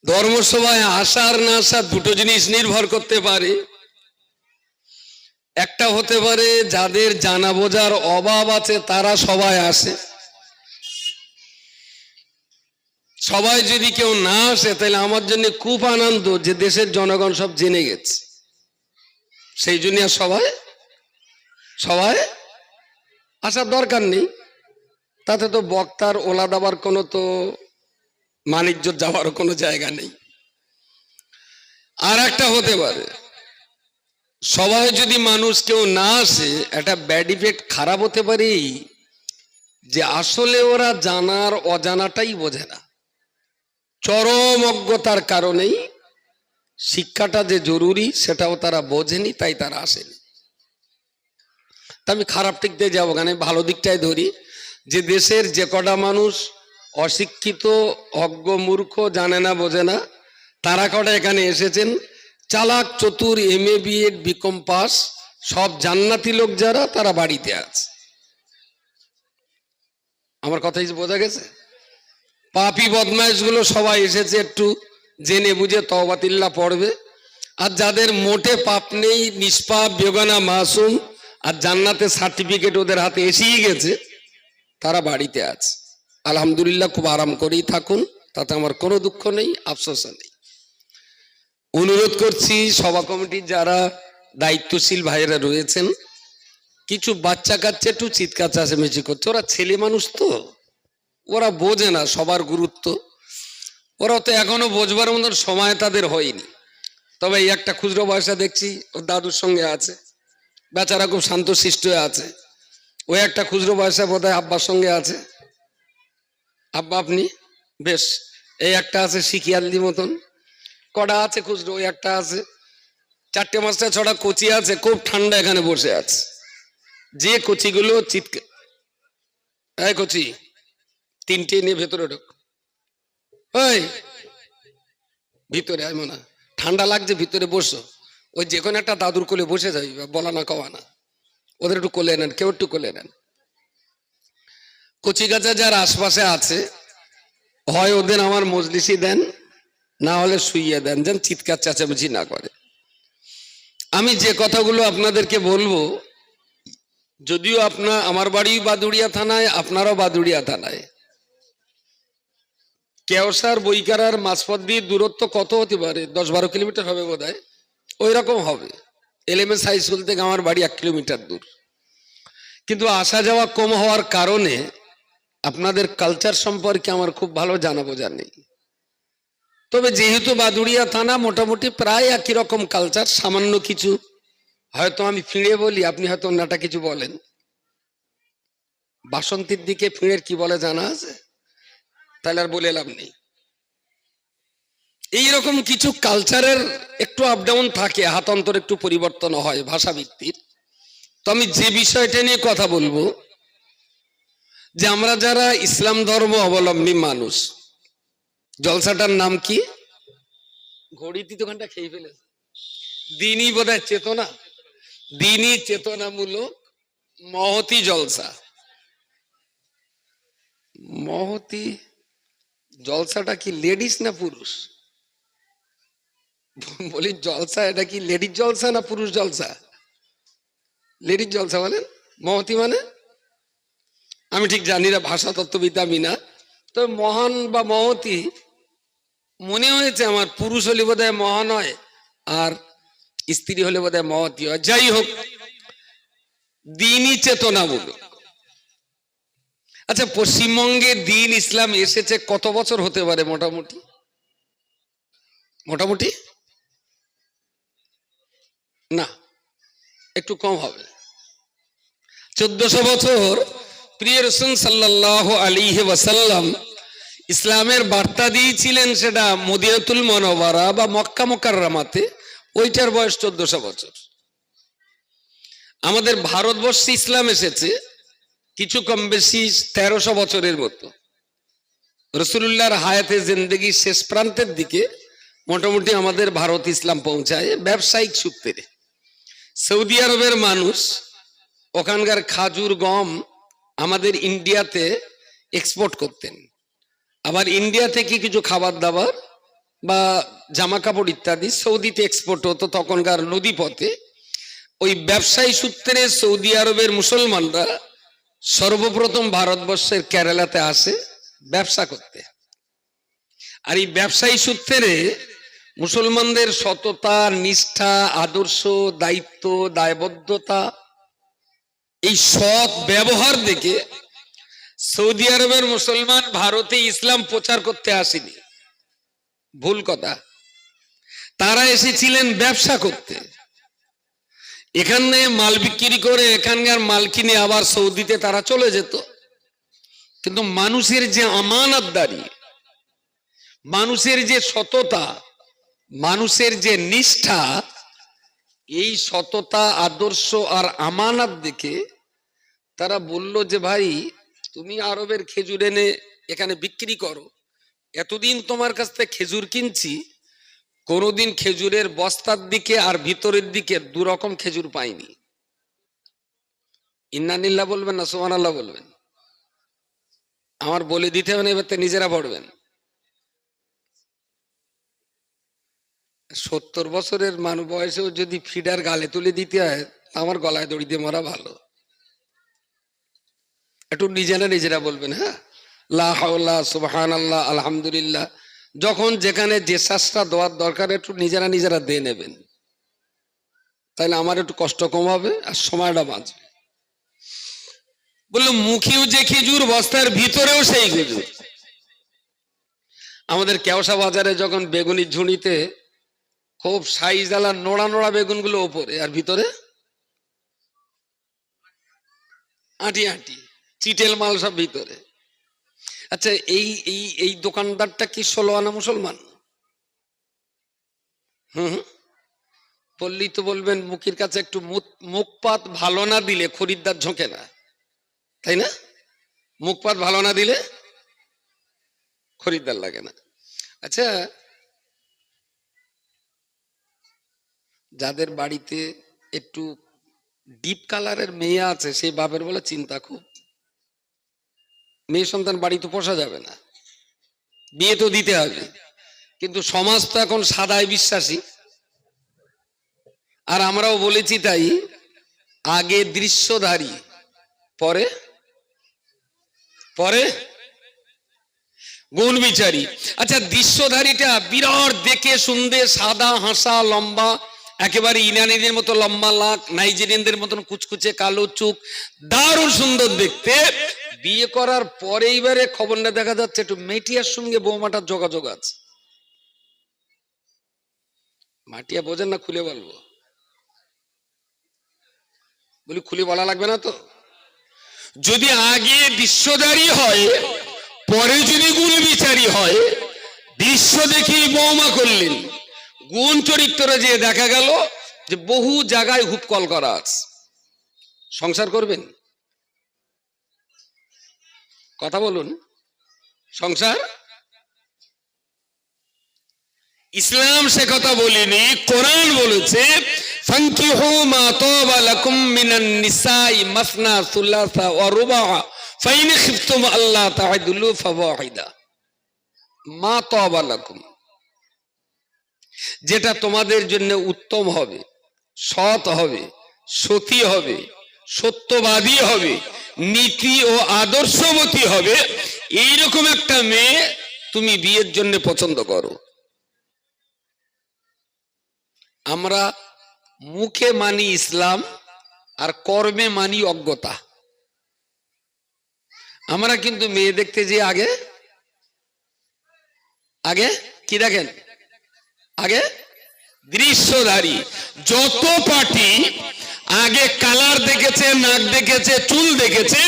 ধর্মসভায় আসার না আসা দুটো জিনিস নির্ভর করতে পারে। একটা হতে পারে যাদের জানা বোঝার অভাব আছে তারা সবাই আসে, সবাই যদি কেউ না আসে তাহলে আমার জন্য খুব আনন্দ যে দেশের জনগণ সব জেনে গেছে, সেই জন্য আর সবাই আসার দরকার নেই। তাতে তো বক্তার ওলা দাবার কোনো তো মানিজ্য যাওয়ারও কোনো জায়গা নেই। আর একটা হতে পারে সবাই যদি মানুষ কেউ না আসে, একটা ব্যাড ইফেক্ট খারাপ হতে পারে যে আসলে ওরা জানার অজানাটাই বোঝে না, চরম অজ্ঞতার কারণেই শিক্ষাটা যে জরুরি সেটাও তারা বোঝেনি, তাই তারা আসেনি। তা আমি খারাপ দিক দিয়ে যাবো কেন, ভালো দিকটাই ধরি, যে দেশের যে কটা মানুষ অশিক্ষিত, অজ্ঞ, মূর্খ, জানে না বোঝে না, তারা কটা এখানে এসেছেন, চালাক, চতুর, MA BEd BCom পাস, সব জান্নাতি লোক যারা, তারা বাড়িতে আছে। আমার কথাই বোঝা গেছে? পাপী বদমাইশ গুলো সবাই এসেছে একটু জেনে বুঝে তওবাতিল্লাহ পড়বে, আর যাদের মোটে পাপ নেই, নিষ্পাপ, বেগানা, মাসুম, আর জান্নাতের সার্টিফিকেট ওদের হাতে এসেই গেছে, তারা বাড়িতে আছে। আলহামদুলিল্লাহ, খুব আরাম করেই থাকুন, তাতে আমার কোনো দুঃখ নেই, আফসোস নেই। অনুরোধ করছি সভা কমিটির যারা দায়িত্বশীল ভাইয়েরা রয়েছেন, কিছু বাচ্চা কাচ্চা একটু চিৎকার চেঁচামেচি করছে, ওরা ছেলে মানুষ তো, ওরা বোঝে না সবার গুরুত্ব, ওরা তো এখনো বোঝবার মতন সময় তাদের হয়নি। তবে এই একটা খুচরো পয়সা দেখছি ওর দাদুর সঙ্গে আছে, বেচারা খুব শান্তশিষ্ট হয়ে আছে। ওই একটা খুচরো পয়সা বোধহয় আব্বার সঙ্গে আছে। আব্বা আপনি বেশ, এই একটা আছে শিখিয়ালদি মতন, কটা আছে খুচরো, ওই একটা আছে, 4টে 5টা 6টা কচি আছে, খুব ঠান্ডা এখানে বসে আছে। যে কচিগুলো চিৎকার, এই কচি 3টে নিয়ে ভেতরে ঢোক, ওই ভিতরে আয়, মনে ঠান্ডা লাগছে, ভিতরে বসো। ওই যে কোনো একটা দাদুর কোলে বসে যাবি, বলা না কওয়া না, ওদের একটু কোলে নেন, কেউ একটু কোলে নেন। কচি গাছা যার আশপাশে আছে, হয় ওদের আমার মজলিসি দেন, না হলে শুইয়ে দেন, যেন চিৎকার চেঁচামেচি না করে। আমি যে কথাগুলো আপনাদেরকে বলবো, যদিও আমার বাড়ি বাদুড়িয়া থানায়, আপনারাও বাদুড়িয়া থানায়, কেওসার বইকারার মাঝপথ দিয়ে দূরত্ব কত হতে পারে, 10-12 কিলোমিটার হবে বোধহয়, ওই রকম হবে। LMS হাই স্কুল থেকে আমার বাড়ি 1 কিলোমিটার দূর, কিন্তু আসা যাওয়া কম হওয়ার কারণে আপনাদের কালচার সম্পর্কে আমার খুব ভালো জানা বোঝা নেই। তবে যেহেতু বাদুড়িয়া থানা, মোটামুটি প্রায় একই রকম কালচার, সামান্য কিছু হয়তো আমি ফিরে বলি, আপনি হয়তো অন্যটা কিছু বলেন। বাসন্তীর দিকে ফিরের কি বলে জানা আছে? তাহলে আর বলে লাভ নেই। এইরকম কিছু কালচারের একটু আপ ডাউন থাকে, হাতান্তর একটু পরিবর্তন হয় ভাষা ভিত্তির। তো আমি যে বিষয়টা নিয়ে কথা বলবো, যে আমরা যারা ইসলাম ধর্ম অবলম্বী মানুষ, জলসাটার নাম কি? ঘড়িতে তো ঘন্টা খেয়ে ফেলেছে। দিনই বোধহয় চেতনা, দিনই চেতনামূলক মহতি জলসা। মহতি জলসাটা কি লেডিস না পুরুষ? বলি জলসা এটা কি লেডিস জলসা না পুরুষ জলসা? লেডিস জলসা বলেন। মহতি মানে আমি ঠিক জানি না, ভাষা তত্ত্ববিদ আমি না। তো মহান বা মহতি মনে হয়েছে আমার, পুরুষ হলে বোধহয় মহান হয় আর স্ত্রী হলে বোধহয় মহতি হয়। যাই হোক, দিনই চেতনামূলক। আচ্ছা, পশ্চিমবঙ্গে দিন ইসলাম এসেছে কত বছর হতে পারে মোটামুটি? মোটামুটি না, একটু কম হবে, 1400 বছর। প্রিয় রাসূল সাল্লাল্লাহু আলাইহি ওয়াসাল্লাম ইসলামের বার্তা দিয়েছিলেন, সেটা মদিনাতুল মুনাওয়ারা বা মক্কা মুকাররমাতে, ওইটার বয়স 1400 বছর। আমাদের ভারতবর্ষে ইসলাম এসেছে কিছু কম বেশি 1300 বছরের মতো। রাসূলুল্লাহর হায়াতে জিন্দেগি শেষ প্রান্তের দিকে মোটামুটি আমাদের ভারত ইসলাম পৌঁছায় ব্যবসায়িক সূত্রে। সৌদি আরবের মানুষ ওখানকার খাজুর, গম আমাদের ইন্ডিয়াতে এক্সপোর্ট করতেন। আবার ইন্ডিয়া থেকে কিছু খাবার দাবার বা জামা কাপড় ইত্যাদি সৌদিতে এক্সপোর্ট হতো তখনকার নদীপথে। ওই ব্যবসায়ী সূত্রে সৌদি আরবের মুসলমানরা সর্বপ্রথম ভারতবর্ষের কেরালাতে আসে ব্যবসা করতে। আর এই ব্যবসায়ী সূত্রে মুসলমানদের সততা, নিষ্ঠা, আদর্শ, দায়িত্ব, দায়বদ্ধতা, এই সৎ ব্যবহার দেখে সৌদি আরবের মুসলমান ভারতে ইসলাম প্রচার করতে আসেনি, ভুল কথা। তারা এসেছিলেন ব্যবসা করতে। এখানে মাল বিক্রি করে এখানকার মাল কিনে আবার সৌদিতে তারা চলে যেত। কিন্তু মানুষের যে আমানতদারি, মানুষের যে সততা, মানুষের যে নিষ্ঠা, এই সততা, আদর্শ আর আমানত দেখে তারা বলল যে ভাই, তুমি আরবের খেজুর এনে এখানে বিক্রি করো, এতদিন তোমার কাছ থেকে খেজুর কিনছি, কোনোদিন খেজুরের বস্তার দিকে আর ভিতরের দিকে দুরকম খেজুর পাইনি। ইন্নানিল্লাহ বলবেন না সুবহানাল্লাহ বলবেন? আমার বলে দিতে হবে না, এবার নিজেরা পড়বেন। 70 বছরের মানুষ বয়সেও যদি ফিডার গালে তুলে দিতে হয়, আমার গলায় দড়ি দিয়ে মরা ভালো। একটু নিজেরা বলবেন। হ্যাঁ, লা হাওলা, সুবহানাল্লাহ, আলহামদুলিল্লাহ, যখন যেখানে যে শ্বাসটা দেওয়ার দরকার একটু নিজেরা দিয়ে নেবেন, তাহলে আমার একটু কষ্ট কম হবে আর সময়টা বাঁচবে। বললো মুখেও যে খেজুর, বস্তার ভিতরেও সেই খেজুর। আমাদের কেওসা বাজারে যখন বেগুনির ঝুড়িতে খুব সাইজ আলা নোড়া নোড়া বেগুনগুলো ওপরে, আর ভিতরে আঁটি আঁটি চিটেল মাল সব ভিতরে। আচ্ছা, এই এই এই দোকানদারটা কি 16 আনা মুসলমান? বললেই তো বলবেন মুখের কাছে একটু মুখপাত ভালো না দিলে খরিদ্দার ঝোঁকে না, তাই না? মুখপাত ভালো না দিলে খরিদ্দার লাগে না। আচ্ছা, যাদের বাড়িতে একটু ডিপ কালারের মেয়ে আছে, সেই বাপের বলে চিন্তা খুব। মেয়ে সন্তান বাড়ি তো পোষা যাবে না, বিয়ে তো দিতে হবে, কিন্তু সমাজ তো এখন সাদায় বিশ্বাসী। আর আমরাও বলেছি তাই, আগে দৃশ্যধারী, পরে পরে গুণ বিচারী। আচ্ছা, দৃশ্যধারীটা বিরাট দেখে শুনতে সাদা, হাসা, লম্বা, একেবারে ইরানিদের মতো লম্বা লাক, নাইজেরিয়ানদের মতন কুচকুচে কালো চোখ, দারুণ সুন্দর দেখতে। বিয়ে করার পরে এইবারে খবরটা দেখা যাচ্ছে একটু মেটিয়ার সঙ্গে বৌমাটার যোগাযোগ আছে। মাটিয়া বোঝেন না? খুলে বলবো? বলি খুলে বলা লাগবে না তো? যদি আগে দৃশ্যধারী হয়, পরে যদি গুণ বিচারী হয়, দৃশ্য দেখি বৌমা করলেন, গুণ চরিত্রে যে দেখা গেল যে বহু জায়গায় হুপকল করা আছে। সংসার করবেন? কথা বলুন। সংসার? ইসলাম সে কথা বলেনি, কোরআন বলেছে ফানকিহু মা তাবা লাকুম মিনান নিসাই মাসনা সুলাসা ওয়া রুবা ফাইন খিফতুম আল্লাহ তা'দিলু ফাওয়াহিদা। মা তাবা লাকুম, যেটা তোমাদের জন্য উত্তম হবে, সৎ হবে, সতী হবে, সত্যবাদী হবে, নীতি ও আদর্শবতী হবে, এইরকম একটা মেয়ে তুমি বিয়ের জন্য পছন্দ করো। আমরা মুখে মানি ইসলাম আর কর্মে মানি অজ্ঞতা। আমরা কিন্তু মেয়ে দেখতে যে আগে আগে কি দেখেন, আগে দৃশ্যধারী। যত পার্টি আগে কালার দেখেছে, নাক দেখেছে, চুল দেখেছে,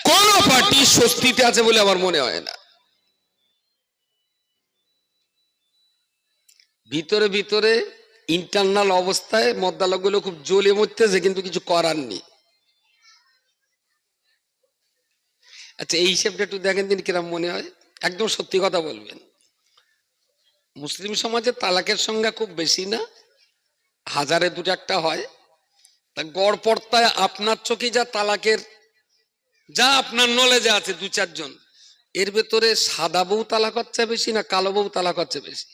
কোন পার্টি স্বস্তিতে আছে বলে আমার মনে হয় না। ভিতরে ভিতরে ইন্টারনাল অবস্থায় মদ্দালগুলো খুব জ্বলে মরতেছে, কিন্তু কিছু করার নেই। আচ্ছা, এই হিসেবটা একটু দেখেন দিন কিরম মনে হয়। একদম সত্যি কথা বলবেন, মুসলিম সমাজে তালাকের সংখ্যা খুব বেশি না, হাজারে দু একটা হয়। তা গড় পড়তায় আপনার চোখে যা তালাকের, যা আপনার নলেজে আছে দু চারজন, এর ভেতরে সাদা বউ তালাক হচ্ছে বেশি না কালো বউ তালাক হচ্ছে বেশি?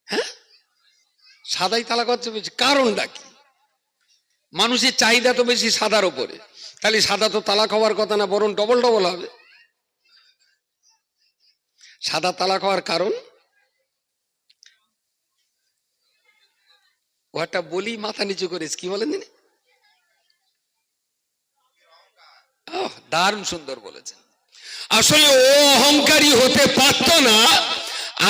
হ্যাঁ, সাদাই তালাক হচ্ছে বেশি। কারণটা কি? মানুষের চাহিদা তো বেশি সাদার উপরে, তাহলে সাদা তো তালাক হওয়ার কথা না, বরং ডবল ডবল হবে। সাদা তালাক হওয়ার কারণ ওটা বলি, মাথা নিচু করেছ, কি বলেন দিন? দারুণ সুন্দর বলেছেন। আসলে ও অহংকারী হতে পারত না,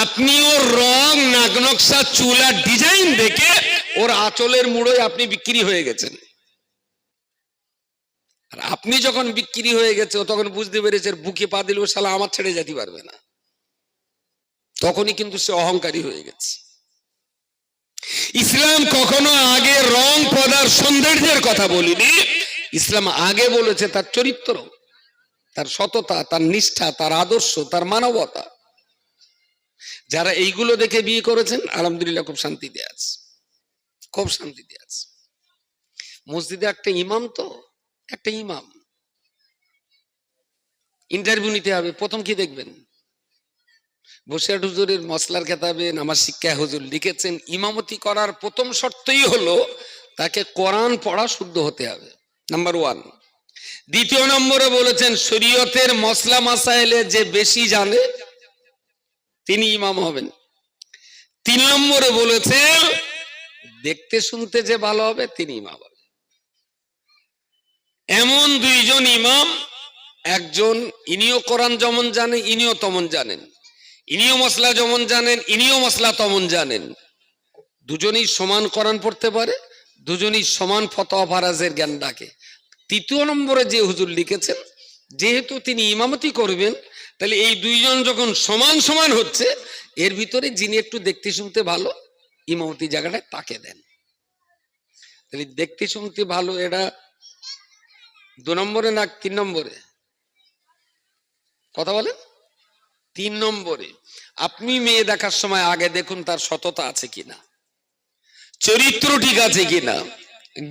আপনি ওর রং, নাক নকশা, চুল আর ডিজাইন দেখে ওর আঁচলের মুড়োয় আপনি বিক্রি হয়ে গেছেন। আর আপনি যখন বিক্রি হয়ে গেছে, ও তখন বুঝতে পেরেছে বুকে পা দিল শালা আমার ছেড়ে যেতে পারবে না, তখনই কিন্তু সে অহংকারী হয়ে গেছে। ইসলাম কখনো আগে রং, পদার, সৌন্দর্যের কথা বলিনি। ইসলাম আগে বলেছে তার চরিত্র, তার সততা, তার নিষ্ঠা, তার আদর্শ, তার মানবতা। যারা এইগুলো দেখে বিয়ে করেছেন আলহামদুলিল্লাহ খুব শান্তিতে আছে, খুব শান্তিতে আছে। মসজিদে একটা ইমাম, তো একটা ইমাম ইন্টারভিউ নিতে হবে, প্রথম কি দেখবেন? বসিরহাট হুজুরের মসলার খেতাবে নামাজ শিক্ষা হুজুর লিখেছেন, ইমামতি করার প্রথম শর্তই হলো তাকে কোরআন পড়া শুদ্ধ হতে হবে, নাম্বার 1। দ্বিতীয় নম্বরে বলেছেন শরীয়তের মসলা মাসাইলে যে বেশি জানে তিনি ইমাম হবেন। 3 নম্বরে বলেছেন দেখতে শুনতে যে ভালো হবে তিনি ইমাম হবে। এমন 2 জন ইমাম, একজন ইনিও কোরআন যেমন জানে ইনিও তেমন জানেন, ইনিও মসলা যেমন জানেন ইনিও মসলা তেমন জানেন। দুজনেই সমান কোরআন পড়তে পারে, দুজনেই সমান ফতোয়া ফারাজের জ্ঞান রাখে। 3য় নম্বরে যে হুজুর লিখেছেন যেহেতু তিনি ইমামতি করবেন, তাহলে এই 2 জন যখন সমান সমান হচ্ছে, এর ভিতরে যিনি একটু দেখতে শুনতে ভালো ইমামতি জায়গাটায় তাকে দেন। তাহলে দেখতে শুনতে ভালো এটা 2 নম্বরে না 3 নম্বরে? কথা বলেন। 3 নম্বরে। আপনি মেয়ে দেখার সময় আগে দেখুন তার সততা আছে কিনা, চরিত্র ঠিক আছে কিনা,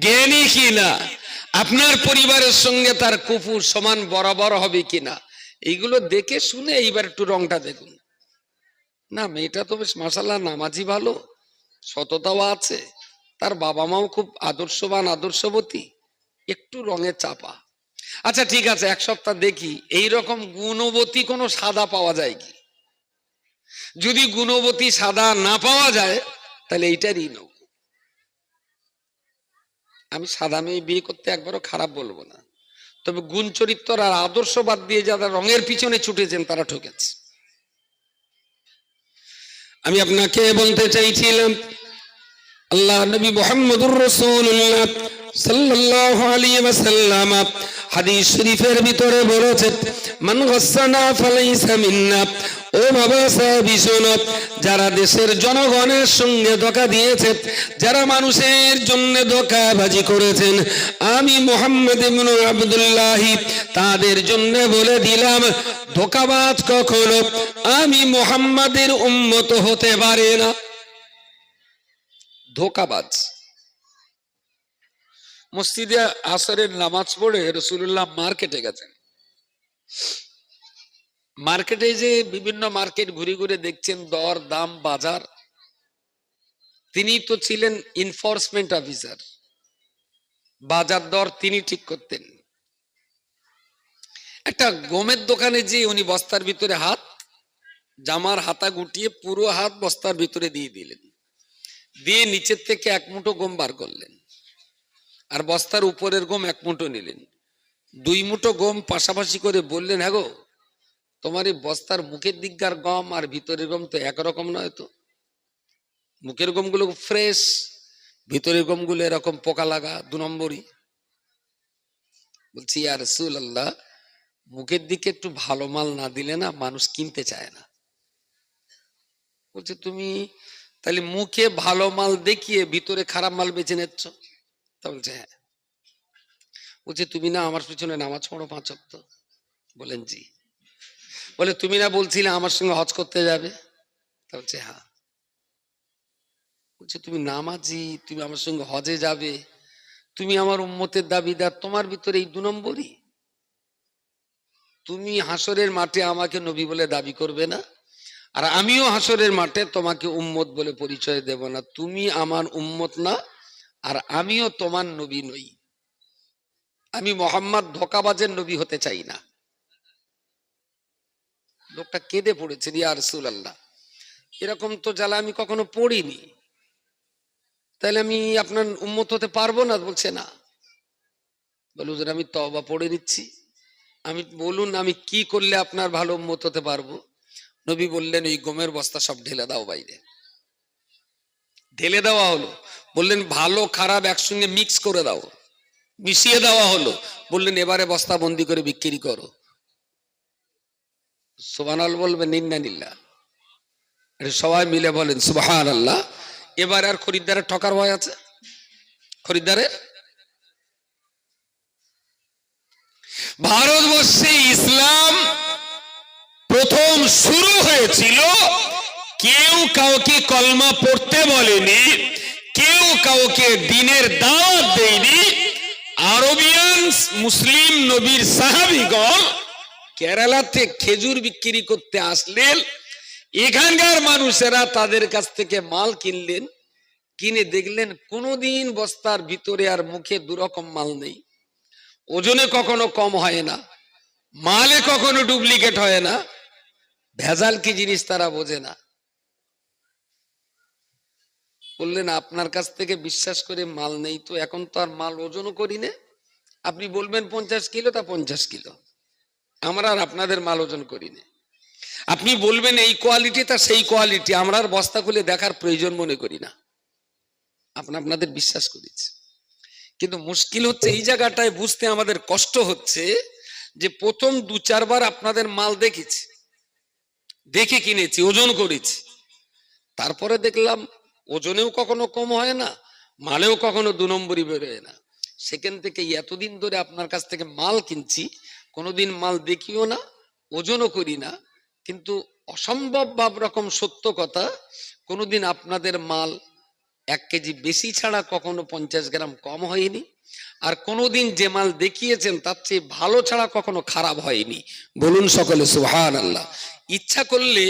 জ্ঞানী কিনা, আপনার পরিবারের সঙ্গে তার কুফুর সমান বরাবর হবে কিনা, এইগুলো দেখে শুনে এইবার একটু রংটা দেখুন। না মেয়েটা তো বেশ মাশাআল্লাহ নামাজি, ভালো সততাও আছে, তার বাবা মাও খুব আদর্শবান আদর্শবতী, একটু রঙে চাপা। আচ্ছা ঠিক আছে, 1 সপ্তাহ দেখি এইরকম গুণবতী কোনো সাদা পাওয়া যায় কি। যদি গুণবতী সাদা না পাওয়া যায় তাহলে এইটারই নেব। আমি সাদা মেয়ে বিয়ে করতে একবারও খারাপ বলবো না, তবে গুণ চরিত্র আর আদর্শ বাদ দিয়ে যারা রঙের পিছনে ছুটেছেন তারা ঠকেছে। আমি আপনাকে বলতে চাইছিলাম আল্লাহ নবী মুহাম্মদুর রাসূলুল্লাহ সাল্লাল্লাহু আলাইহি ওয়াসাল্লাম হাদিস শরীফের ভিতরে বলেছেন মান গাসসানা ফালাইসা মিন্না। ও বাবা সাহাবী শোনো, যারা দেশের জনগণের সঙ্গে ধোঁকা দিয়েছে, যারা মানুষের জন্য ধোঁকাবাজি করেছেন, আমি মুহাম্মদ ইবনে আব্দুল্লাহ তাদের জন্য বলে দিলাম ধোঁকাবাজ কখনো আমি মুহাম্মাদের উম্মত হতে পারে না। ধোঁকাবাজ। মসজিদে আসরের নামাজ পড়ে রাসূলুল্লাহ মার্কেটে গেছেন। মার্কেটে যে বিভিন্ন মার্কেট ঘুরে ঘুরে দেখছেন দর দাম বাজার, তিনি তো ছিলেন এনফোর্সমেন্ট অফিসার, বাজার দর তিনি ঠিক করতেন। একটা গমের দোকানে যে উনি বস্তার ভিতরে হাত, জামার হাতা গুটিয়ে পুরো হাত বস্তার ভিতরে দিয়ে দিলেন, দিয়ে নিচের থেকে 1 মুঠো গম বার করলেন, আর বস্তার উপরের গম 1 মুঠো নিলেন, দুই মুঠো গম পাশাপাশি করে বললেন, হ্যাঁ গো, তোমার এই বস্তার মুখের দিককার গম আর ভিতরের গম তো একরকম নয় তো। মুখের গমগুলো ফ্রেশ, ভিতরের গমগুলো এরকম পোকা লাগা, 2 নম্বরই। বলছি ইয়া রাসূলুল্লাহ, মুখের দিকে একটু ভালো মাল না দিলে না মানুষ কিনতে চায় না। বলছে তুমি তাহলে মুখে ভালো মাল দেখিয়ে ভিতরে খারাপ মাল বেছে নিচ্ছ? তা বলছে হ্যাঁ। বলছে তুমি না আমার পিছনে নামাজ পড়ো 5 ওয়াক্ত? বলেন জি। বলে তুমি না বলছিলে আমার সঙ্গে হজ করতে যাবে? তা বলছে হ্যাঁ। বলছে তুমি নামাজি, তুমি আমার সঙ্গে হজে যাবে, তুমি আমার উম্মতের দাবিদার, তোমার ভিতরে এই 2 নম্বরই? তুমি হাসরের মাঠে আমাকে নবী বলে দাবি করবে না, আর আমিও হাসরের মাঠে তোমাকে উম্মত বলে পরিচয় দেব না। তুমি আমার উম্মত না, আর আমিও তোমার নবী নই। আমি মোহাম্মদ ধোঁকাবাজের নবী হতে চাই না। লোকটা কেঁদে পড়েছে, ইয়া রাসূলুল্লাহ, এরকম তো জ্বালা আমি কখনো পড়িনি, তাহলে আমি আপনার উম্মত হতে পারবো না? বলছে না। বলে হুজুর আমি তওবা পড়ে নিচ্ছি, আমি বলুন আমি কি করলে আপনার ভালো উম্মত হতে পারবো? নবী বললেন ওই গমের বস্তা সব ঢেলে দাও বাইরে। ঢেলে দেওয়া হলো। বললেন ভালো খারাপ একসঙ্গে মিক্স করে দাও, মিশিয়ে দেওয়া হলো। বললেন এবারে বস্তা বন্দি করে বিক্রি করো। সুবহানাল্লাহ বলবেন নিন্না নিল্লাহ, সবাই মিলে বলেন সুবহানাল্লাহ। এবার আর খরিদ্দারের ঠকার ভয় আছে? খরিদ্দারের? ভারতবর্ষে ইসলাম প্রথম শুরু হয়েছিল, কেউ কাউকে কলমা পড়তে বলেনি, কেউ কাউকে দিনের দাওয়াত দেয়নি। আরবিয়ান মুসলিম নবীর সাহাবীগণ কেরালাতে খেজুর বিক্রি করতে আসলেন, এখানকার মানুষেরা তাদের কাছ থেকে মাল কিনলেন, কিনে দেখলেন কোনোদিন বস্তার ভিতরে আর মুখে 2 রকম মাল নেই। ওজনে কখনো কম হয় না, মালে কখনো ডুপ্লিকেট হয় না। ভেজাল কি জিনিস তারা বোঝে না। বললেন আপনার কাছ থেকে বিশ্বাস করে মাল নেই তো, এখন তো আর মাল ওজনও করি না। আপনি বলবেন 50 কিলো, তা 50 কিলো। আমরা আর আপনাদের মাল ওজন করি না। আপনি বলবেন এই কোয়ালিটি, তা সেই কোয়ালিটি। আমরা আর বস্তা খুলে দেখার প্রয়োজন মনে করি না, আপনাদের বিশ্বাস করেছি। কিন্তু মুশকিল হচ্ছে এই জায়গাটায় বুঝতে আমাদের কষ্ট হচ্ছে যে প্রথম 2-4 বার আপনাদের মাল দেখেছি, দেখে কিনেছি, ওজন করেছি, তারপরে দেখলাম ওজনেও কখনো কম হয় না, মালেও কখনো 2 নম্বরই বেরোয় না। সেখান থেকে এতদিন ধরে আপনার কাছ থেকে মাল কিনছি, কোনোদিন মাল দেখিও না, ওজনও করি না, কিন্তু অসম্ভব রকম সত্য কথা, কোনোদিন আপনাদের মাল 1 কেজি বেশি ছাড়া কখনো 50 গ্রাম কম হয়নি, আর কোনোদিন যে মাল দেখিয়েছেন তার চেয়ে ভালো ছাড়া কখনো খারাপ হয়নি। বলুন সকলে সুবহানাল্লাহ। ইচ্ছা করলে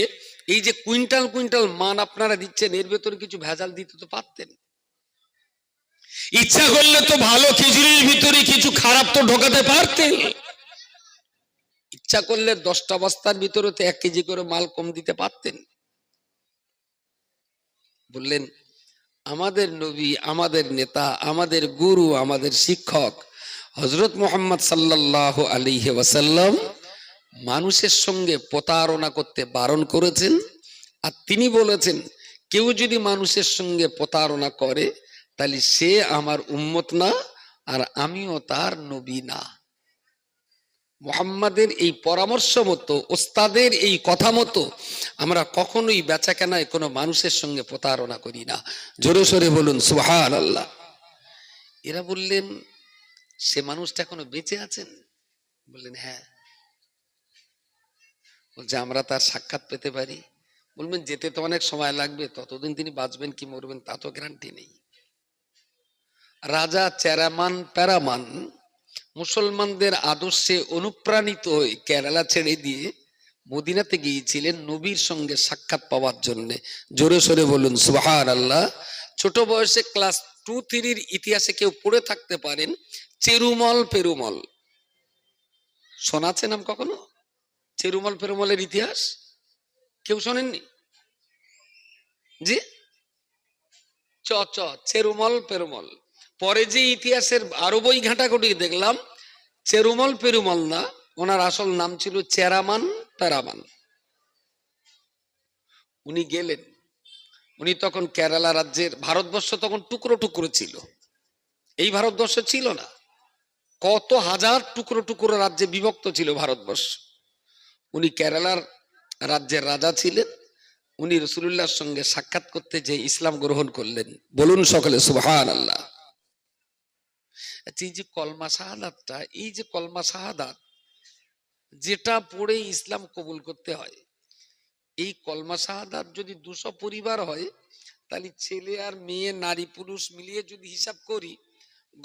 এই যে কুইন্টাল কুইন্টাল মান আপনারা দিচ্ছেন, এর ভেতরে কিছু ভেজাল দিতে তো পারতেন। ইচ্ছা করলে তো ভালো খিচুড়ির ভিতরে কিছু খারাপ তো ঢোকাতে পারতেন। ইচ্ছা করলে 10টা বস্তার ভিতরে তো 1 কেজি করে মাল কম দিতে পারতেন। বললেন আমাদের নবী, আমাদের নেতা, আমাদের গুরু, আমাদের শিক্ষক হযরত মুহাম্মদ সাল্লাল্লাহু আলাইহি ওয়াসাল্লাম মানুষের সঙ্গে প্রতারণা করতে বারণ করেছেন, আর তিনি বলেছেন কেউ যদি মানুষের সঙ্গে প্রতারণা করে তাহলে সে আমার উম্মত না, আর আমিও তার নবী না। মুহাম্মাদের এই পরামর্শ মতো, ওস্তাদের এই কথা মতো আমরা কখনোই বেচাকেনায় কোনো মানুষের সঙ্গে প্রতারণা করি না। জোরে সোরে বলুন সুবহানাল্লাহ। এরা বললেন সে মানুষটা এখনো বেঁচে আছেন? বললেন হ্যাঁ। বলছে আমরা তার সাক্ষাৎ পেতে পারি? বলবেন যেতে তো অনেক সময় লাগবে, ততদিন তিনি বাঁচবেন কি মরবেন তা তো গ্যারান্টি নেই। রাজা চেরামান প্যারামান মুসলমানদের আদর্শে অনুপ্রাণিত হয়ে কেরালা ছেড়ে দিয়ে মদিনাতে গিয়েছিলেন নবীর সঙ্গে সাক্ষাৎ পাওয়ার জন্য। জোরে সোরে বলুন সুবহানাল্লাহ। ছোট বয়সে ক্লাস 2-3 ইতিহাসে কেউ পড়ে থাকতে পারেন চেরুমল পেরুমল, শোনাছে নাম কখনো? চেরুমল পেরুমলের ইতিহাস কেউ শোনেননি? জি, চেরুমল পেরুমল। পরে যে ইতিহাসের আরো বই ঘাটাঘুটি দেখলাম, চেরুমল পেরুমল না, ওনার আসল নাম ছিল চেরামান পেরামান। উনি গেলেন, উনি তখন কেরালা রাজ্যের, ভারতবর্ষ তখন টুকরো টুকরো ছিল, এই ভারতবর্ষ ছিল না, কত হাজার টুকরো টুকরো রাজ্যে বিভক্ত ছিল ভারতবর্ষ। উনি কেরালার রাজ্যের রাজা ছিলেন। উনি রাসূলুল্লাহর সঙ্গে সাক্ষাৎ করতে যে ইসলাম গ্রহণ করলেন, বলুন সকলে সুবহানাল্লাহ। এই যে কলমা শাহাদাতটা, এই যে কলমা শাহাদাত যেটা পড়ে ইসলাম কবুল করতে হয়, এই কলমা শাহাদাত যদি 200 পরিবার হয়, তাহলে ছেলে আর মেয়ে নারী পুরুষ মিলিয়ে যদি হিসাব করি,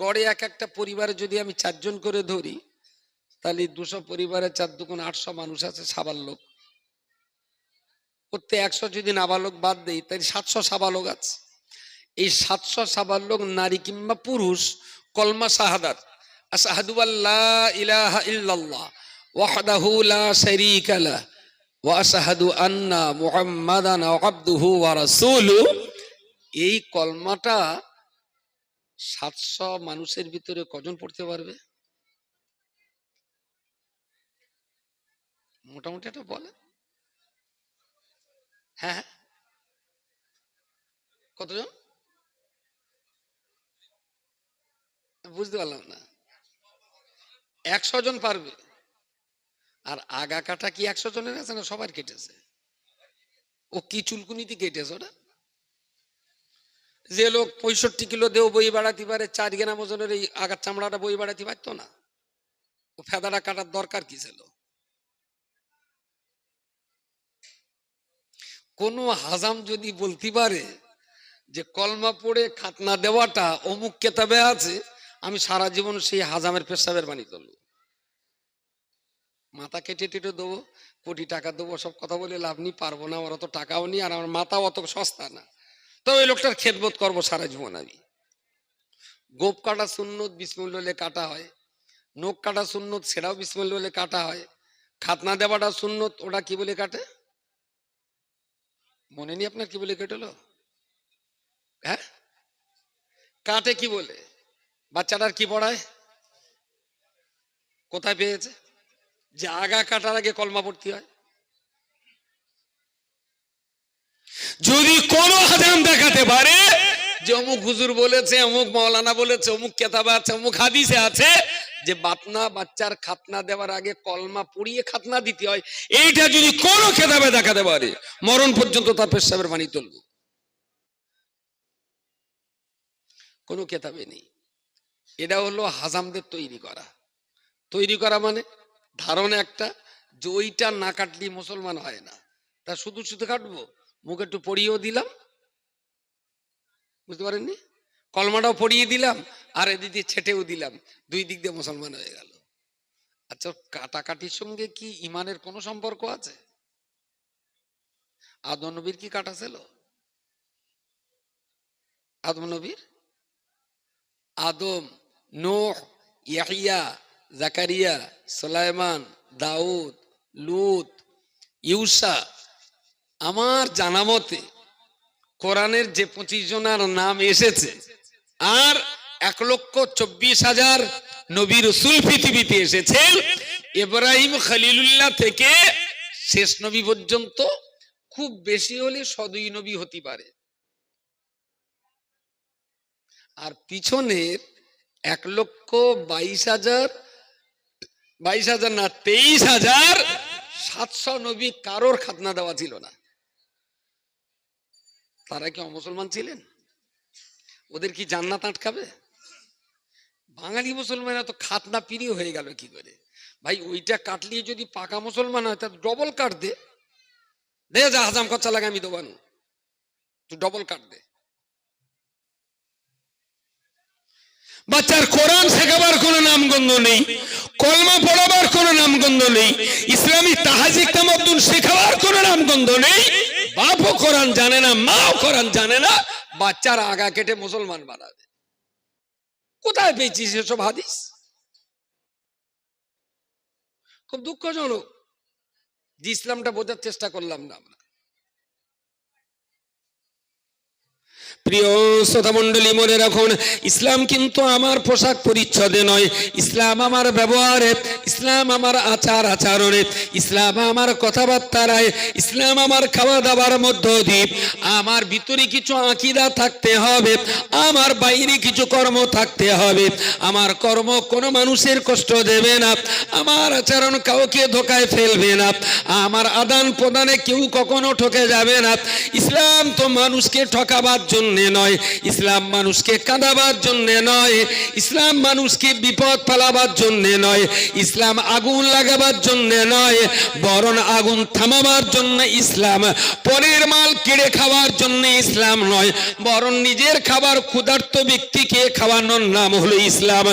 গড়ে এক একটা পরিবারে যদি আমি 4 জন করে ধরি, তাহলে 200 পরিবারে 4 দুগুণ 800 মানুষ আছে সাবালক। প্রত্যেক 100 যদি নাবালক বাদ দেই, তাহলে 700 সাবালক আছে। এই 700 সাবালক নারী কিংবা পুরুষ কলমা শাহাদাত, আশহাদু আল্লা ইলাহা ইল্লাল্লাহ ওয়াহদাহু লা শারীকা লাহু ওয়া আশহাদু আন্না মুহাম্মাদান আবদুহু ওয়া রাসূলুহু, এই কলমাটা 700 মানুষের ভিতরে কজন পড়তে পারবে? মোটামুটি এটা বলে। হ্যাঁ, কতজন? বুঝতে পারলাম না। 100 জন পারবে। আর আগা কাটা কি 100 জনের আছে না সবার কেটেছে? ও কি চুলকুনিতে কেটেছে ওটা? যে লোক 65 কিলো দেও বই বাড়াতে পারে, 4 গ্রাম ওজনের এই আগার চামড়াটা বই বাড়াতে পারতো না? ও ফেদাটা কাটার দরকার কি ছিল? কোন হাজাম যদি বলতে পারে যে কলমা পড়ে খাতনা দেওয়াটা অমুক কেতাবে আছে, আমি সারা জীবন সেই হাজামের পেশাবের বাণী করবো, মাথা কেটে টেটে দেবো, কোটি টাকা দেবো, সব কথা বলে লাভ নেই, পারবো না, আমার অত টাকাও নেই, আর আমার মাথাও অত সস্তা না। তো ওই লোকটার খেদমত করবো সারা জীবন আমি। গোপ কাটা সুন্নত, বিসমিল্লাহ বলে কাটা হয়। নখ কাটা সুন্নত, সেটাও বিসমিল্লাহ বলে কাটা হয়। খাতনা দেওয়াটা সুন্নত, ওটা কি বলে কাটে? মনে নেই আপনার কি বলে কেটেলো? হ্যাঁ, কাটে কি বলে? বাচ্চাটার কি পড়ায়? কোথায় পেয়েছে যে আগা কাটার আগে কলমা পড়তে হয়? যদি কোন হাজাম দেখাতে পারে যে অমুক হুজুর বলেছে, অমুক মাওলানা বলেছে, অমুক কেতাবে আছে, অমুক হাদিসে আছে যে বাচ্চার খাতনা দেওয়ার আগে কলমা পড়িয়ে খাতনা দিতে হয়, এইটা যদি কোন কেতাবে দেখাতে পারে, মরণ পর্যন্ত তার পেশাবের বাণী তুলব। কোন কেতাবে নেই। এটা হলো হাজামদের তৈরি করা মানে ধারণা একটা, যে ওইটা না কাটলে মুসলমান হয় না, তা শুধু শুধু কাটবো, মুখে একটু পড়িয়েও দিলাম, বুঝতে পারেননি, কলমাটাও পড়িয়ে দিলাম আর এদিকে ছেটেও দিলাম, দুই দিক দিয়ে মুসলমান হয়ে গেল। আচ্ছা, কাটাকাটির সঙ্গে কি ইমানের কোনো সম্পর্ক আছে? আদম নবীর কি কাটা ছিল? আদম নবীর, আদম, নূহ, ইয়াহিয়া, জাকারিয়া, সুলাইমান, দাউদ, লুত, ইউসা, আমার জানা মতে কোরআনের যে 25 জনের নাম এসেছে, আর 1,24,000 নবী রাসূল পৃথিবীতে এসেছেন, ইব্রাহিম খলিলুল্লাহ থেকে শেষ নবী পর্যন্ত খুব বেশি হলে 102 নবী হতে পারে। আর পিছনের 1,22,000 না 23,700 নবী কারোর খাতনা দেওয়া ছিল না। তারা কি অমুসলমান ছিলেন? ওদের কি জান্নাত আটকাবে? বাঙালি মুসলমানরা তো খাতনা প্রিয় হয়ে গেল কি করে? ভাই ওইটা কাটলিয়ে যদি পাকা মুসলমান হয়, তার ডবল কাট দে, যা হাজাম খরচা লাগে আমি দেবানো, তুই ডবল কাট দে। বাচ্চার কোরআন শেখাবার কোন নামগন্ধ নেই, কলমা পড়াবার কোন নামগন্ধ নেই, ইসলামী তাহাজিক তামাদ্দুন শেখাবার কোন নামগন্ধ নেই, বাপও কোরআন জানে না, মাও কোরআন জানে না, বাচ্চার আগা কেটে মুসলমান বানাবে। কোথায় পেয়েছিস এসব হাদিস? খুব দুঃখজনক যে ইসলামটা বোঝার চেষ্টা করলাম না আমরা। প্রিয় শ্রোতা মণ্ডলী, মনে রাখুন, ইসলাম কিন্তু আমার পোশাক পরিচ্ছদে নয়, ইসলাম আমার ব্যবহারে, ইসলাম আমার আচার আচরণে, ইসলাম আমার কথাবার্তায়, ইসলাম আমার খাওয়া দাওয়ার মধ্য দিয়ে। আমার ভিতরে কিছু আকীদা থাকতে হবে, আমার বাইরে কিছু কর্ম থাকতে হবে। আমার কর্ম কোনো মানুষের কষ্ট দেবে না, আমার আচরণ কাউকে ধোকায় ফেলবে না, আমার আদান প্রদানে কেউ কখনো ঠকে যাবে না। ইসলাম তো মানুষকে ঠকাবার জন্য নয়, ইসলাম মানুষকে কাঁদাবার জন্য নয়, ইসলাম মানুষকে বিপদ ফেলাবার জন্য নয়, ইসলাম আগুন লাগাবার জন্য নয়, বরং আগুন থামাবার জন্য ইসলাম, পরের মাল কেড়ে খাওয়ার জন্য ইসলাম নয়, বরং নিজের খাবার ক্ষুধার্ত ব্যক্তিকে খাওয়ানোর নাম হলো ইসলাম।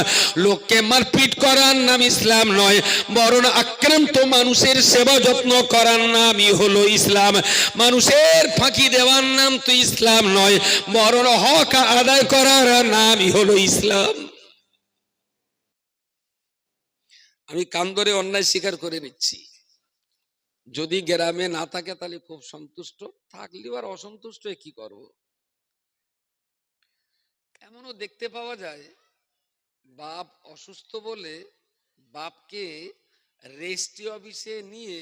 লোককে মারপিট করার নাম ইসলাম নয়, বরং আক্রান্ত মানুষের সেবা যত্ন করার নামই হলো ইসলাম। মানুষের ফাঁকি দেওয়ার নাম তো ইসলাম নয়, বরং হক আদায় করার নামই হলো ইসলাম। আমি কান ধরে অন্যায় স্বীকার করে নিচ্ছি, যদি গ্রামে না থাকে তাহলে খুব সন্তুষ্ট, থাকলেও আর অসন্তুষ্ট কি করব। এমনও দেখতে পাওয়া যায়, বাপ অসুস্থ বলে বাপকে রেজিস্ট্রি অফিসে নিয়ে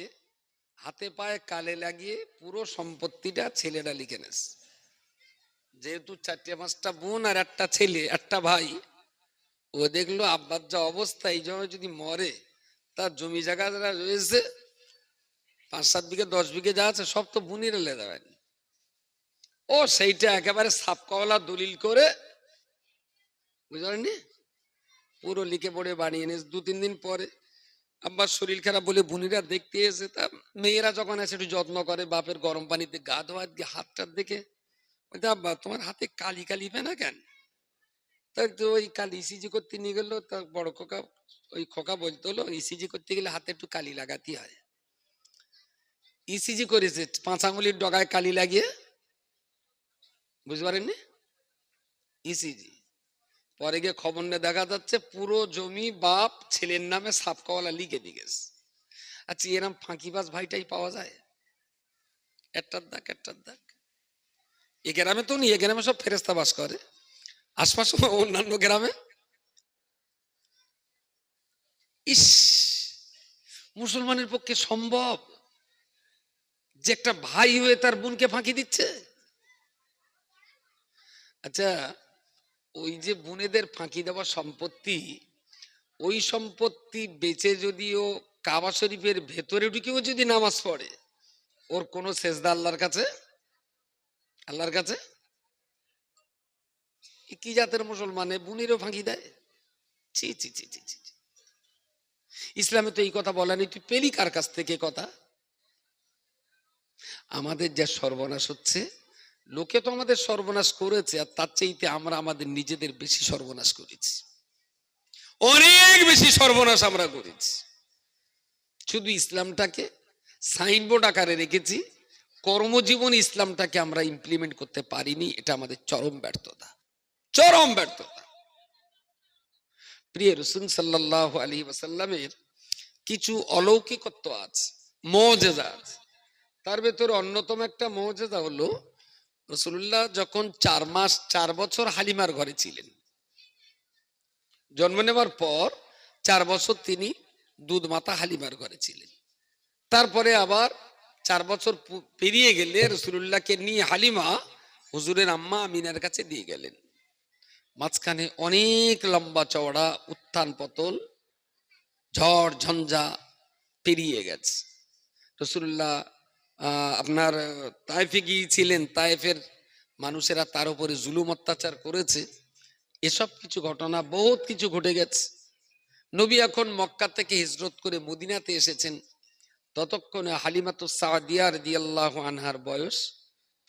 হাতে পায়ে কালে লাগিয়ে পুরো সম্পত্তিটা ছেলেরা লিখে নেস। যেহেতু 4-5টা বোন আর একটা ছেলে একটা ভাই, ও দেখলো আব্বার যা অবস্থা, এই জন্য যদি মরে তার জমি জায়গা যারা রয়েছে 5-7 বিঘে 10 বিঘে যা আছে সব তো বুনিরে লে দেবেন। ও সেইটা একেবারে সাপকওয়ালা দলিল করে, বুঝতে পারেননি, পুরো লিখে পড়ে বানিয়ে নিস। 2-3 দিন পরে আব্বার শরীর খারাপ বলে বুনিরা দেখতে এসে, তা মেয়েরা যখন এসে একটু যত্ন করে, বাপের গরম পানিতে গা ধোয়া দিয়ে হাতটার দেখে, আব্বা তোমার হাতে কালি কালি না কেন? তাই তো ওই কাল ইসিজি করতে নিয়ে গেলো, তার বড় খোকা, ওই খোকা বলতো হলো ইসিজি করতে গেলে হাতে একটু কালি লাগাতে হয়। ইসিজি করেছে 5 আঙুলির ডগায় কালি লাগিয়ে, বুঝতে পারেননি, ইসিজি। পরে গিয়ে খবর নিয়ে দেখা যাচ্ছে পুরো জমি বাপ ছেলের নামে সাপকাওয়ালা লিখে দিয়ে গেছে। আচ্ছা, এরম ফাঁকিবাজ ভাইটাই পাওয়া যায়? একটার দাগ একটার দাগ। এ গ্রামে তো নেই, এ গ্রামে সব ফেরেস্তা বাস করে, আশপাশে অন্যান্য গ্রামে। ইস, মুসলমানের পক্ষে সম্ভব যে একটা ভাই হয়ে তার বোনকে ফাঁকি দিচ্ছে? আচ্ছা, ওই যে বোনেদের ফাঁকি দেওয়া সম্পত্তি, ওই সম্পত্তি বেচে যদিও কাবা শরীফের ভেতরে ঢুকেও যদি নামাজ পড়ে, ওর কোনো সেজদা আল্লাহর কাছে? আল্লাহর কাছে? কি জাতের মুসলমান, বোনেরও ফাঁকি দেয়? ছি ছি ছি ছি ছি। ইসলামে তো এই কথা বলা নেই, তুই পেলি কার কাছ থেকে কথা? আমাদের যা সর্বনাশ হচ্ছে, লোকে তো আমাদের সর্বনাশ করেছে, আর তার চাইতে আমরা আমাদের নিজেদের বেশি সর্বনাশ করেছি, অনেক বেশি সর্বনাশ আমরা করেছি। শুধু ইসলামটাকে সাইনবোর্ড আকারে রেখেছি, কর্মজীবন ইসলামটাকে আমরা ইমপ্লিমেন্ট করতে পারিনি, এটা আমাদের চরম ব্যর্থতা, চরম ব্যর্থতা। প্রিয় রাসূল সাল্লাল্লাহু আলাইহি ওয়াসাল্লামের কিছু অলৌকিকত্ব আছে, মুজিজা আছে। তার ভেতরে অন্যতম একটা মুজিজা হলো, রাসূলুল্লাহ যখন 4 মাস 4 বছর হালিমার ঘরে ছিলেন, জন্ম নেওয়ার পর 4 বছর তিনি দুধ মাতা হালিমার ঘরে ছিলেন। তারপরে আবার 4 বছর পেরিয়ে গেলে রাসূলুল্লাহকে নিয়ে হালিমা হুজুরের আম্মা আমিনার কাছে দিয়ে গেলেন। মাঝখানে অনেক লম্বা চওড়া উত্থান পতন, ঝড় ঝঞ্ঝা পেরিয়ে গেছে। রাসূলুল্লাহ আপনার তায়েফে গিয়েছিলেন, তায়েফের মানুষেরা তার উপরে জুলুম অত্যাচার করেছে, এসব কিছু ঘটনা বহুত কিছু ঘটে গেছে। নবী এখন মক্কা থেকে হিজরত করে মদিনাতে এসেছেন, ততক্ষণে হালিমাতুস সাদিয়া রাদিয়াল্লাহু আনহার বয়স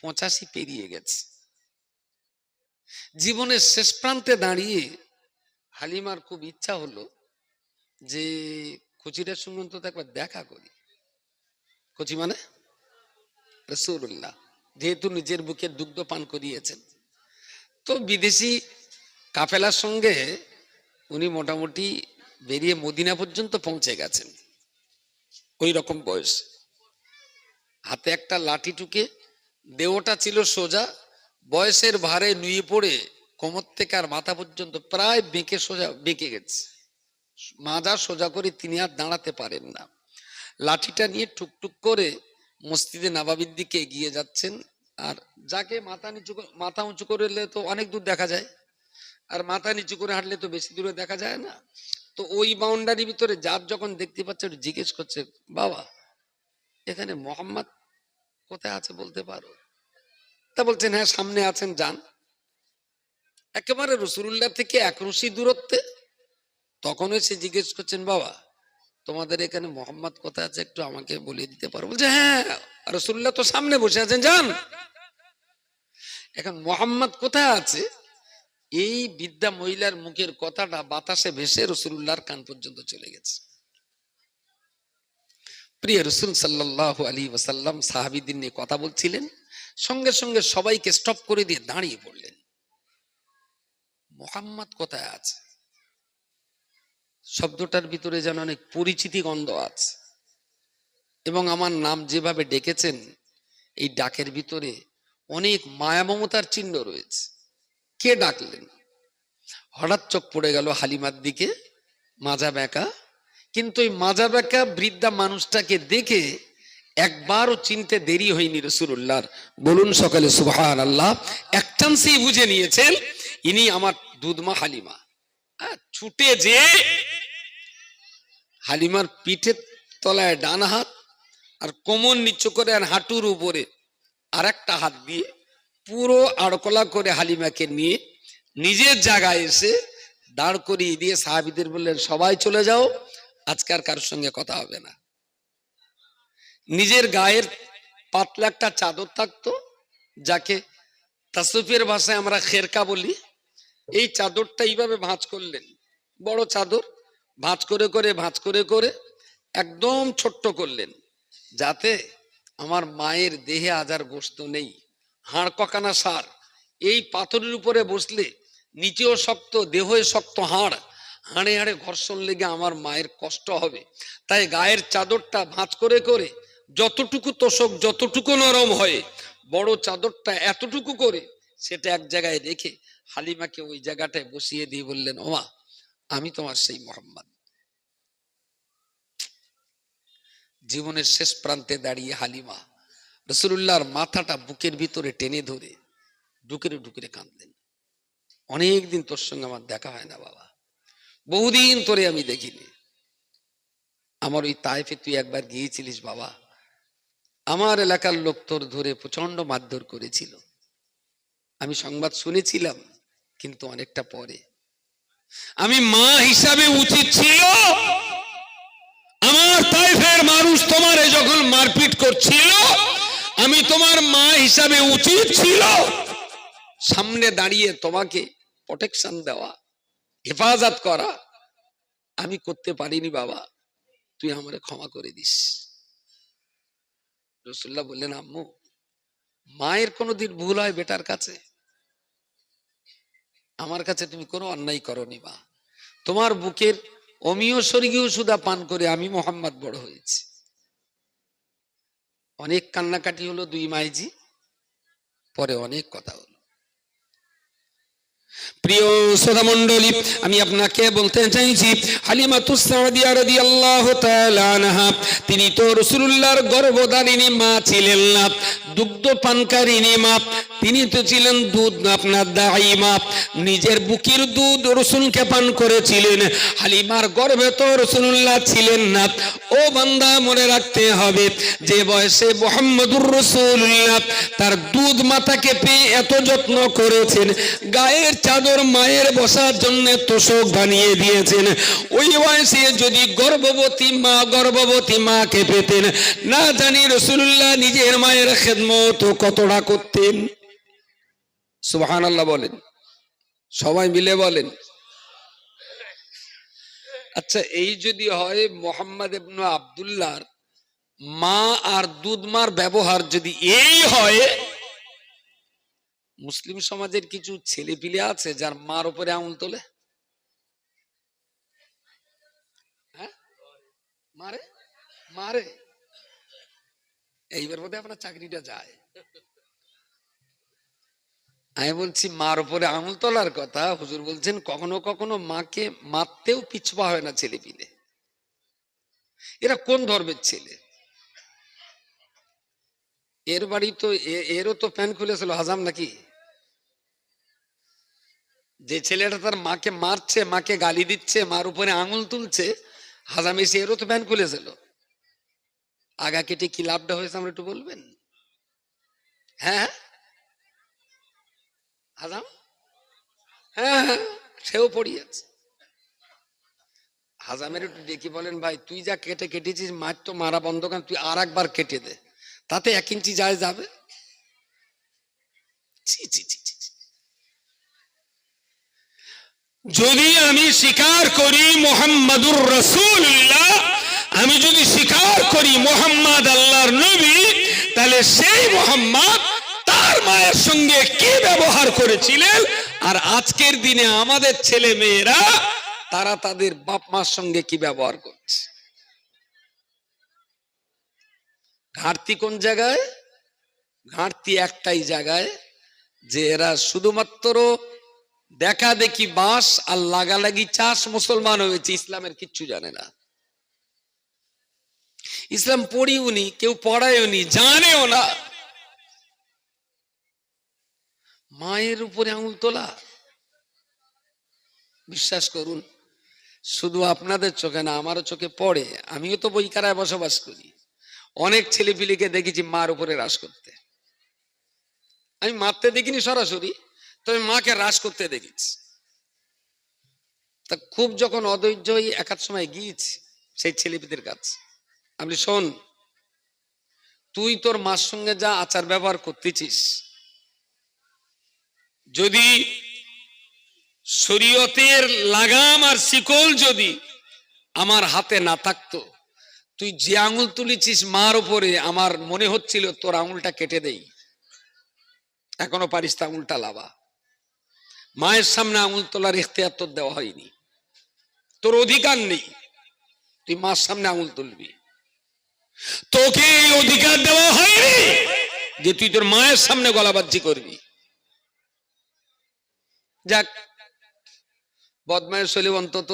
85 পেরিয়ে গেছে। জীবনের শেষ প্রান্তে দাঁড়িয়ে হালিমার খুব ইচ্ছা হলো যে কচিটার সঙ্গে তো একবার দেখা করি। কচি মানে রাসূলুল্লাহ, যেহেতু নিজের বুকে দুগ্ধ পান করিয়েছেন, তো বিদেশি কাফেলার সঙ্গে উনি মোটামুটি বেরিয়ে মদিনা পর্যন্ত পৌঁছে গেছেন। ওই রকম বয়স, হাতে একটা লাঠি টুকে, দেহটা ছিল সোজা, বয়সের ভারে নুয়ে পড়ে কোমর থেকে আর মাথা পর্যন্ত প্রায় বেঁকে গেছে, মাজা সোজা করে তিনি আর দাঁড়াতে পারেন না। লাঠিটা নিয়ে টুকটুক করে মসজিদে নববীর দিকে এগিয়ে যাচ্ছেন। আর যাকে মাথা উঁচু করলে তো অনেক দূর দেখা যায়, আর মাথা নিচু করে হাঁটলে তো বেশি দূরে দেখা যায় না। তো ওই বাউন্ডারি ভিতরে যার যখন দেখতে পাচ্ছে জিজ্ঞেস করছে, বাবা এখানে মোহাম্মদ কোথায় আছে বলতে পারো? তা বলছেন, হ্যাঁ সামনে আছেন, যান। একেবারে রাসূলুল্লাহ থেকে একরশি দূরত্বে। তখন এসে জিজ্ঞেস করছেন, বাবা তোমাদের এখানে মোহাম্মদ কোথায় আছে একটু আমাকে বলে দিতে পারো? বলছে, হ্যাঁ রাসূলুল্লাহ তো সামনে বসে আছেন, যান। এখন মোহাম্মদ কোথায় আছে এই বৃদ্ধা মহিলার মুখের কথাটা বাতাসে ভেসে রাসূলুল্লাহর কান পর্যন্ত চলে গেছে। প্রিয় রাসূল সাল্লাল্লাহু আলাইহি ওয়াসাল্লাম সাহাবীদের নিয়ে কথা বলছিলেন, সঙ্গে সঙ্গে সবাইকে স্টপ করে দিয়ে দাঁড়িয়ে পড়লেন। মোহাম্মদ কোথায় আছে শব্দটার ভিতরে যেন অনেক পরিচিতি গন্ধ আছে, এবং আমার নাম যেভাবে ডেকেছেন এই ডাকের ভিতরে অনেক মায়া মমতার চিহ্ন রয়েছে। কে ডাকলেন? হঠাৎ চোখ পড়ে গেল হালিমার দিকে, মাজা বেঁকা। কিন্তু ওই মাজা বেঁকা বৃদ্ধা মানুষটাকে দেখে একবারও চিনতে দেরি হয়নি রাসূলুল্লাহর। বলুন সকালে সুবহানাল্লাহ। এক চান্সেই বুঝে নিয়েছেন ইনি আমার দুধমা হালিমা। ছুটে যে হালিমার পিঠের তলায় ডান হাত আর কোমর নিচু করে আর হাঁটুর উপরে আর একটা হাত দিয়ে পুরো আড়কলা করে হালিমাকে নিয়ে নিজের জায়গায় এসে দাঁড় করিয়ে দিয়ে সাহাবীদের বললেন, সবাই চলে যাও, আজকে আর কারোর সঙ্গে কথা হবে না। নিজের গায়ের পাতলা একটা চাদর থাকতো, যাকে তাসউফের ভাষায় আমরা খেরকা বলি, এই চাদরটা এইভাবে ভাঁজ করলেন, বড় চাদর ভাঁজ করে করে একদম ছোট্ট করলেন, যাতে আমার মায়ের দেহে আজ আর গোশত নেই, হাড় ককানা সার। এই পাথরের উপরে বসলে নিচেও শক্ত, দেহে শক্ত হাড়, হাড়ে হাড়ে ঘর্ষণ লেগে আমার মায়ের কষ্ট হবে। তাই গায়ের চাদরটা ভাঁজ করে করে যতটুকু তোষক যতটুকু নরম হয়, বড় চাদরটা এতটুকু করে সেটা এক জায়গায় রেখে হালিমাকে ওই জায়গাটায় বসিয়ে দিয়ে বললেন, ওমা আমি তোমার সেই মোহাম্মদ। জীবনের শেষ প্রান্তে দাঁড়িয়ে হালিমা রাসূলুল্লাহর মাথাটা বুকের ভিতরে টেনে ধরে ডুকরে ডুকরে কাঁদলেন। অনেকদিন তোর সঙ্গে আমার দেখা হয় না বাবা, বহুদিন তোরে আমি দেখিনি। আমার ওই তায়েফে তুই একবার গিয়েছিলিস বাবা, আমার এলাকার লোক তোর ধরে প্রচন্ড মারধর করেছিল, আমি সংবাদ শুনেছিলাম, কিন্তু অনেকটা পরে। আমি মা হিসাবে উচিত ছিল আমার তায়েফের মানুষ তোমারে যখন মারপিট করছিল, আমি তোমার মা হিসাবে উচিত ছিল সামনে দাঁড়িয়ে তোমাকে প্রোটেকশন দেওয়া, হেফাজত করা। আমি করতে পারিনি বাবা, তুই আমারে ক্ষমা করে দিস। রাসূলুল্লাহ বললেন, আম্মু মায়ের কোনোদিন ভুল হয় বেটার কাছে? আমার কাছে তুমি কোনো অন্যায় করনি মা, তোমার বুকের অমীয় স্বর্গীয় সুধা পান করে আমি মোহাম্মদ বড় হয়েছি। অনেক কান্নাকাটি হলো দুই মাইজি, পরে অনেক কথা হলো। প্রিয় শ্রোতা মণ্ডলী, আমি আপনাকে বলতে চাইছি হালিমাতুস সাদিয়া রাদিয়াল্লাহু তাআলা আনহা তিনি তো রাসূলুল্লাহর গর্ভধারিণী মা ছিলেন না, দুগ্ধ পানকারিণী মা। তিনি তো ছিলেন দুধ আপনার দায়ী মা, নিজের বুকের দুধ রাসূলকে পান করেছিলেন। হালিমার গর্ভে তো রাসূলুল্লাহ ছিলেন না। ও বান্দা মনে রাখতে হবে, যে বয়সে মুহাম্মদুর রাসূলুল্লাহ তার দুধ মাতাকে পেয়ে এত যত্ন করেছেন, গায়ের চাদর মায়ের বসার জন্য তোষক বানিয়ে দিয়েছেন, ওই বয়সে যদি গর্ভবতী মাকে পেতেন, না জানি রাসূলুল্লাহ নিজের মায়ের খেদমত কতটা করতেন। সুবহানাল্লাহ বলেন, সবাই মিলে বলেন। আচ্ছা, এই যদি হয় মুহাম্মদ ইবনে আব্দুল্লাহর মা আর দুধ মার ব্যবহার যদি এই হয়, মুসলিম সমাজের কিছু ছেলে পিলে আছে যার মার উপরে আঙুল তোলে। হ্যাঁ, মারে মারে, এইবার বোধহয় আপনার চাকরিটা যায়। আমি বলছি মার উপরে আঙুল তোলার কথা, হুজুর বলছেন কখনো কখনো মাকে মারতেও পিছপা হয় না ছেলে পিলে। এরা কোন ধর্মের ছেলে? এর বাড়ি তো এরও তো প্যান খুলেছিল হাজাম নাকি? যে ছেলেটা তার মাকে মারছে, মাকে গালি দিচ্ছে, মার উপরে আঙুল তুলছে, হাজাম এসে এরও তো প্যান খুলেছিল। আগা কেটে কি লাভটা হয়েছে আমরা একটু বলবেন? হ্যাঁ হাজাম, হ্যাঁ হ্যাঁ, সেও পড়িয়েছে। হাজামের একটু ডেকে বলেন, ভাই তুই যা কেটেছিস, মার তো মারা বন্ধ কর, তুই আর একবার কেটে দে, তাতে 1 ইঞ্চি যায় যাবে। ছি ছি ছি ছি। যদি আমি স্বীকার করি মুহাম্মাদুর রাসূলুল্লাহ, আমি যদি স্বীকার করি মুহাম্মদ আল্লাহর নবী, তাহলে সেই মুহাম্মদ তার মায়ের সঙ্গে কি ব্যবহার করেছিলেন, আর আজকের দিনে আমাদের ছেলে মেয়েরা তারা তাদের বাপ মার সঙ্গে কি ব্যবহার করছে। ঘাটতি কোন জায়গায়? ঘাটতি একটাই জায়গায়, যে এরা শুধুমাত্র দেখা দেখি বাস আর লাগালাগি চাষ মুসলমান হয়েছে, ইসলামের কিচ্ছু জানে না। ইসলাম পড়িওনি, কেউ পড়ায়নি, জানেও না। মায়ের উপরে আঙুল তোলা, বিশ্বাস করুন শুধু আপনাদের চোখে না, আমারও চোখে পড়ে। আমিও তো বইকারায় বসবাস করি, অনেক ছেলেপিলিকে দেখেছি মার উপরে রাস করতে। আমি মারতে দেখিনি সরাসরি, তবে মাকে রাস করতে দেখেছি। তা খুব যখন অধৈর্য হয়ে একাধ সময় গিয়েছি সেই ছেলেপিদের কাছে, আমি শোন, তুই তোর মার সঙ্গে যা আচার ব্যবহার করতেছিস, যদি শরীয়তের লাগাম আর শিকল যদি আমার হাতে না থাকতো, তুই যে আঙুল তুলেছিস মার উপরে, আমার মনে হচ্ছিল তোর আঙুলটা কেটে দেই। এখনো পারিস তো আঙুলটা লাবা। মায়ের সামনে আঙুল তোলার ইখতিয়ার তোর দেওয়া হয়নি, তোর অধিকার নেই। তুই মার সামনে আঙুল তুলবি, তোকে এই অধিকার দেওয়া হয়নি যে তুই তোর মায়ের সামনে গলাবাজি করবি। যাক, বদমায়ের ছেলে অন্তত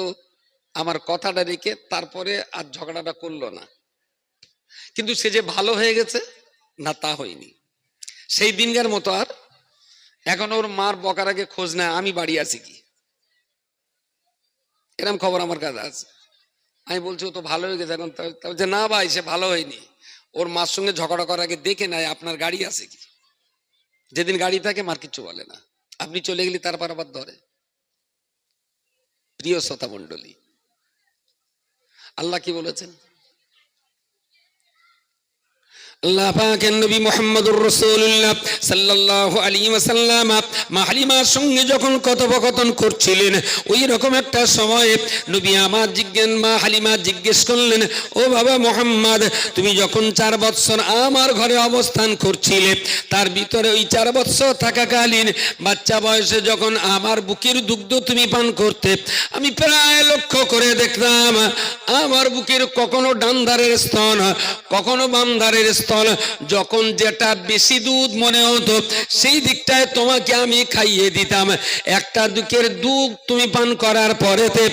আমার কথাটা রেখে তারপরে আর ঝগড়াটা করলো না। কিন্তু সে যে ভালো হয়ে গেছে না, তা হয়নি। সেই দিনকার মতো আর এখন ওর মার বকার আগে খোঁজ নেয় আমি বাড়ি আছি কি, এরকম খবর আমার কাছে আছে। আমি বলছি ও তো ভালো হয়ে গেছে এখন, যে না ভাই সে ভালো হয়নি, ওর মার সঙ্গে ঝগড়া করার আগে দেখে নেয় আপনার গাড়ি আছে কি। যেদিন গাড়ি থাকে মার কিচ্ছু বলে না, আপনি চলে গেলে তারপর আবার ধরে। প্রিয় শ্রোতা মণ্ডলী, আল্লাহ কি বলেছেন? আল্লাহ পাকের নবী মুহাম্মদুর রাসূলুল্লাহ সাল্লাল্লাহু আলাইহি ওয়াসাল্লাম মা হালিমার সঙ্গে যখন কথোপকথন করছিলেন, ওই রকম একটা সময় নবী আমার মা হালিমা জিজ্ঞেস করলেন, ও বাবা মুহাম্মদ, তুমি যখন 4 বৎসর আমার ঘরে অবস্থান করছিলে, তার ভিতরে ওই 4 বৎসর থাকাকালীন বাচ্চা বয়সে যখন আমার বুকের দুগ্ধ তুমি পান করতে, আমি প্রায় লক্ষ্য করে দেখলাম আমার বুকের কখনো ডান ধারের স্তন, কখনো বাম ধারের স্তন, যখন যেটা বেশি দুধ মনে হতো সেই দিকটায় তোমাকে আমি খাইয়ে দিতাম। একটা বুকের দুধ তুমি পান করার পরেতে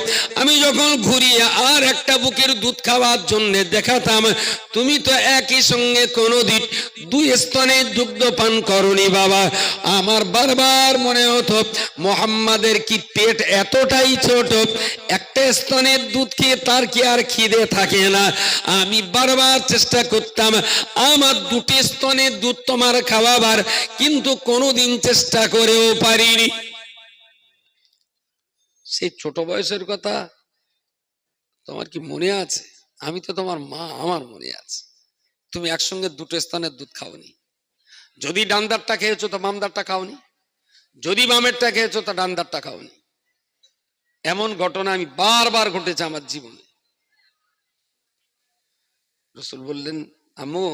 আমি যখন ঘুরিয়ে আর একটা বুকের দুধ খাওয়ার জন্য দেখাতাম, তুমি তো একই সঙ্গে কোনোদিন 2 স্তনের দুগ্ধ পান করনি বাবা। আমার বারবার মনে হতো মুহাম্মাদের কি পেট এতটাই ছোট, একটা স্তনের দুধ খেয়ে তার কি আর খিদে থাকে না? আমি বারবার চেষ্টা করতাম আমার 2টি স্তনের দুধ তোমার খাওয়াবার, কিন্তু কোনোদিন চেষ্টা করেও পারিনি। সেই ছোট বয়সের কথা তোমার কি মনে আছে? আমি তো তোমার মা, আমার মনে আছে। তুমি একসঙ্গে 2টো স্তনের দুধ খাওনি। যদি ডান দাঁতটা খেয়েছো তো বাম দাঁতটা খাওনি, যদি বামেরটা খেয়েছো তো ডান দাঁতটা খাওনি। এমন ঘটনা আমি বারবার ঘটেছে আমার জীবনে। রাসূল বললেন, আম্মু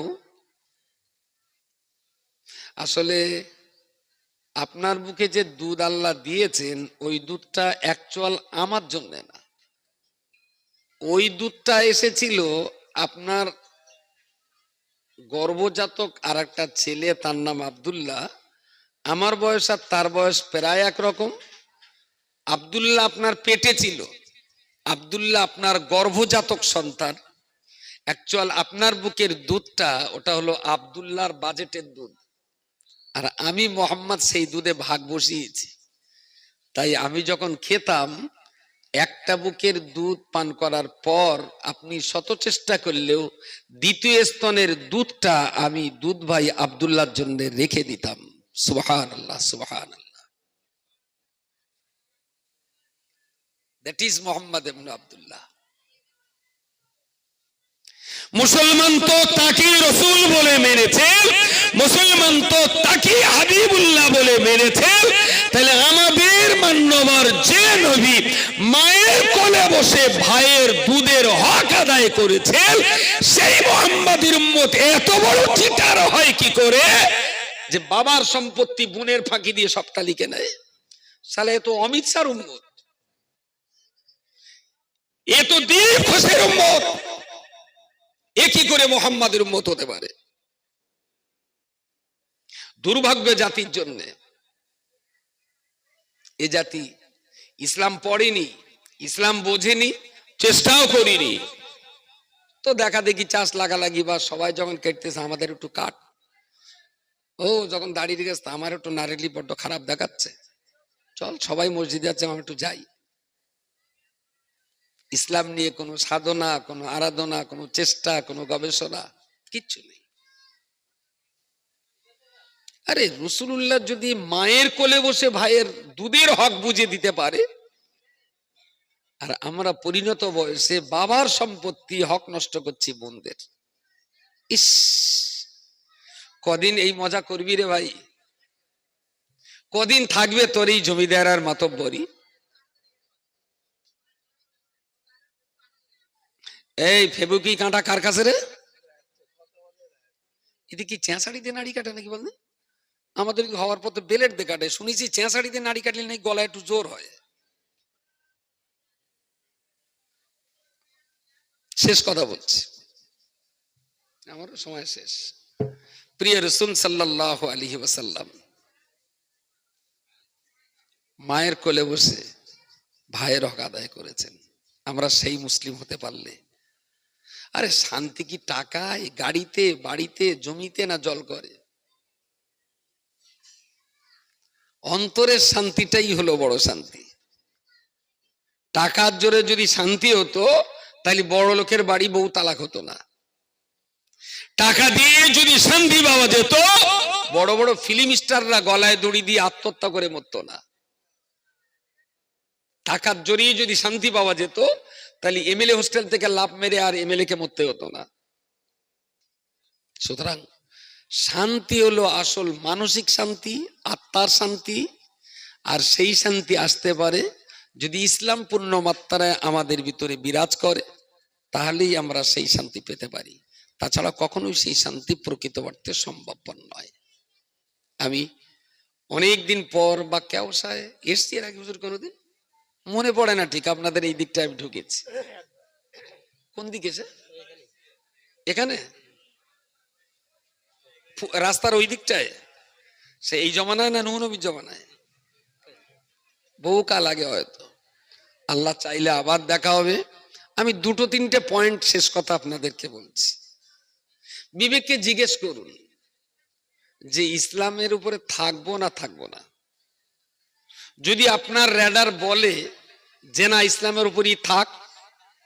আসলে আপনার বুকে যে দুধ আল্লাহ দিয়েছেন ওই দুধটা অ্যাকচুয়াল আমার জন্য না, ওই দুধটা এসেছিল আপনার গর্ভজাতক আর একটা ছেলে, তার নাম আব্দুল্লাহ, আমার বয়স আর তার বয়স প্রায় একরকম। আব্দুল্লাহ আপনার পেটে ছিল, আব্দুল্লাহ আপনার গর্ভজাতক সন্তান। অ্যাকচুয়াল আপনার বুকের দুধটা ওটা হলো আব্দুল্লাহর বাজেটের দুধ, আর আমি মোহাম্মদ সেই দুধে ভাগ বসিয়েছি। তাই আমি যখন খেতাম, একটা বুকের দুধ পান করার পর আপনি শত চেষ্টা করলেও দ্বিতীয় স্তনের দুধটা আমি দুধ ভাই আব্দুল্লাহর জন্য রেখে দিতাম। সুবহানাল্লাহ, সুবহানাল্লাহ। দ্যাট ইজ মোহাম্মদ ইবনে আব্দুল্লাহ। মুসলমান তো তাকে রসুল বলে মেনেছে, মুসলমান তো তাকে হাবিবুল্লাহ বলে মেনেছে। তাহলে আমাদের মান্যবর যে নবী মায়ের কোলে বসে ভাইয়ের দুধের হক আদায় করেছেন, সেই মুহাম্মাদের উম্মত এত বড় চিটার হয় কি করে যে বাবার সম্পত্তি বোনের ফাঁকি দিয়ে সবটা লিখে নেয়? সালে এ তো অমিত শাহর উম্মত, এ তো দিলীপ ঘোষের উম্মত, এ কি করে মুহাম্মাদের উম্মত হতে পারে? দুর্ভাগ্য জাতির জন্য। এ জাতি ইসলাম পড়েনি, ইসলাম বোঝেনি, চেষ্টাও করিনি। তো দেখা দেখি চাষ লাগালাগি বা সবাই যখন কেটতেছে আমাদের একটু কাট, ও যখন দাঁড়িয়ে গেছে আমার একটু নারেলি বড্ড খারাপ দেখাচ্ছে, চল সবাই মসজিদে যাচ্ছে আমি একটু যাই। ইসলাম নিয়ে কোনো সাধনা, কোনো আরাধনা, কোনো চেষ্টা, কোনো গবেষণা কিচ্ছু নেই। আরে রাসূলুল্লাহ যদি মায়ের কোলে বসে ভাইয়ের দুধের হক বুঝে দিতে পারে, আর আমরা পরিণত বয়সে বাবার সম্পত্তি হক নষ্ট করছি বোনদের। ইস, কদিন এই মজা করবি রে ভাই? কদিন থাকবে তোর এই জমিদার আর মাতব্বরি? এই ফেবুকি কাঁটা কার কাছে রে? এটি কি চেঁচাড়িতে নাড়ি কাটে নাকি বলতে? আমাদের হওয়ার পথে বেলেট দিয়ে কাটে, শুনেছি চেঁচাড়িতে নাড়ি কাটলে নাকি গলায় একটু জোর হয়। শেষ কথা বলছি, আমারও সময় শেষ। প্রিয় রাসূল সাল্লাল্লাহু আলাইহি ওয়াসাল্লাম মায়ের কোলে বসে ভাইয়ের হক আদায় করেছেন। আমরা সেই মুসলিম হতে পারলে, আরে শান্তি কি টাকায়, গাড়িতে, বাড়িতে, জমিতে না জল করে? অন্তরের শান্তিটাই হলো বড় শান্তি। টাকার জোরে যদি শান্তি হতো তাহলে বড় লোকের বাড়ি বউ তালাক হতো না। টাকা দিয়ে যদি শান্তি পাওয়া যেত, বড় বড় ফিল্ম স্টাররা গলায় দড়ি দিয়ে আত্মহত্যা করে মরতো না। টাকার জোরেই যদি শান্তি পাওয়া যেত তাহলে এমএলএ হোস্টেল থেকে লাভ মেরে আর এমএলএ কে মরতে হতো না। সুতরাং শান্তি হলো আসল মানসিক শান্তি, আত্মার শান্তি। আর সেই শান্তি আসতে পারে যদি ইসলাম পূর্ণ মাত্রায় আমাদের ভিতরে বিরাজ করে, তাহলেই আমরা সেই শান্তি পেতে পারি। তাছাড়া কখনোই সেই শান্তি প্রকৃত অর্থে সম্ভবপর নয়। আমি অনেকদিন পর বা কেওসায় এসছি, এর আগে হুজুর কোনোদিন মনে পড়ে না ঠিক, আপনাদের এই দিকটা আমি ঢুকেছি। কোন দিকে? এখানে রাস্তার ওই দিকটায়, সে এই জমানায় না নূহ নবীর জমানায়? বহু কাল আগে হয়তো। আল্লাহ চাইলে আবার দেখা হবে। আমি দুটো তিনটে পয়েন্ট শেষ কথা আপনাদেরকে বলছি। বিবেককে জিজ্ঞেস করুন যে ইসলামের উপরে থাকবো না থাকবো না। যদি আপনার রেডার বলে যে না ইসলামের উপরই থাক,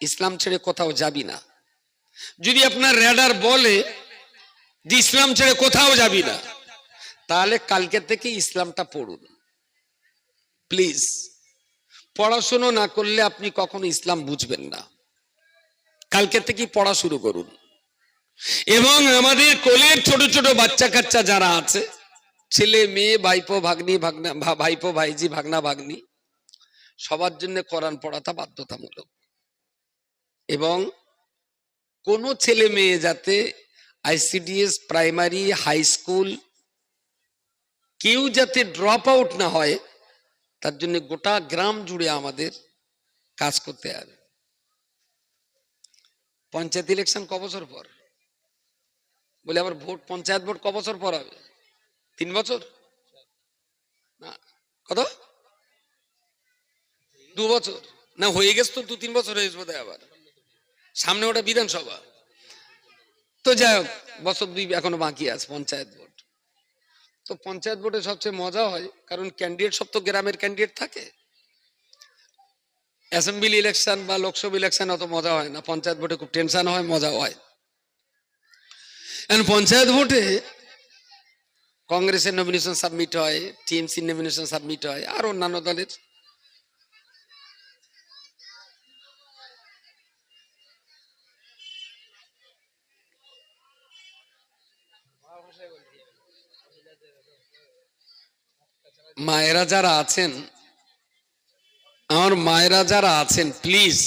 ইসলাম ছেড়ে কোথাও যাবি না। যদি আপনার রেডার বলে যে ইসলাম ছেড়ে কোথাও যাবি না, তাহলে কালকে থেকে ইসলামটা পড়ুন প্লিজ। পড়াশুনো না করলে আপনি কখনো ইসলাম বুঝবেন না। কালকে থেকে পড়া শুরু করুন। এবং আমাদের কোলের ছোট ছোট বাচ্চা কাচ্চা যারা আছে, ছেলে মেয়ে, ভাইপো ভাগ্নি, ভাইপো ভাইজি, ভাগনা ভাগ্নি, সবার জন্য কোরআন পড়াটা বাধ্যতামূলক। এবং কোন ছেলে মেয়ে যাতে আইসিডিএস, প্রাইমারি, হাই স্কুল কেউ যাতে ড্রপ আউট না হয়, তার জন্য গোটা গ্রাম জুড়ে আমাদের কাজ করতে হবে। পঞ্চায়েত ইলেকশন ক বছর পর? বলে আবার ভোট, পঞ্চায়েত ভোট ক বছর পর হবে? 3 বছর। না, কত 2 বছর না হয়ে গেছে তো, 2-3 বছর হয়ে যাবে আবার, সামনে ওটা বিধানসভা। তো যাই হোক, বছর 2 এখনো বাকি আছে পঞ্চায়েত ভোট। তো পঞ্চায়েত ভোটে সবচেয়ে মজা হয়, কারণ ক্যান্ডিডেট সব তো গ্রামের ক্যান্ডিডেট থাকে। অ্যাসেম্বলি ইলেকশন বা লোকসভা ইলেকশন অত মজা হয় না, পঞ্চায়েত ভোটে খুব টেনশন হয়, মজা হয়। পঞ্চায়েত ভোটে কংগ্রেসের নমিনেশন সাবমিট হয়, টিএমসির নমিনেশন সাবমিট হয়, আর অন্যান্য দলের। মায়েরা যারা আছেন, আমার মায়েরা যারা আছেন, প্লিজ,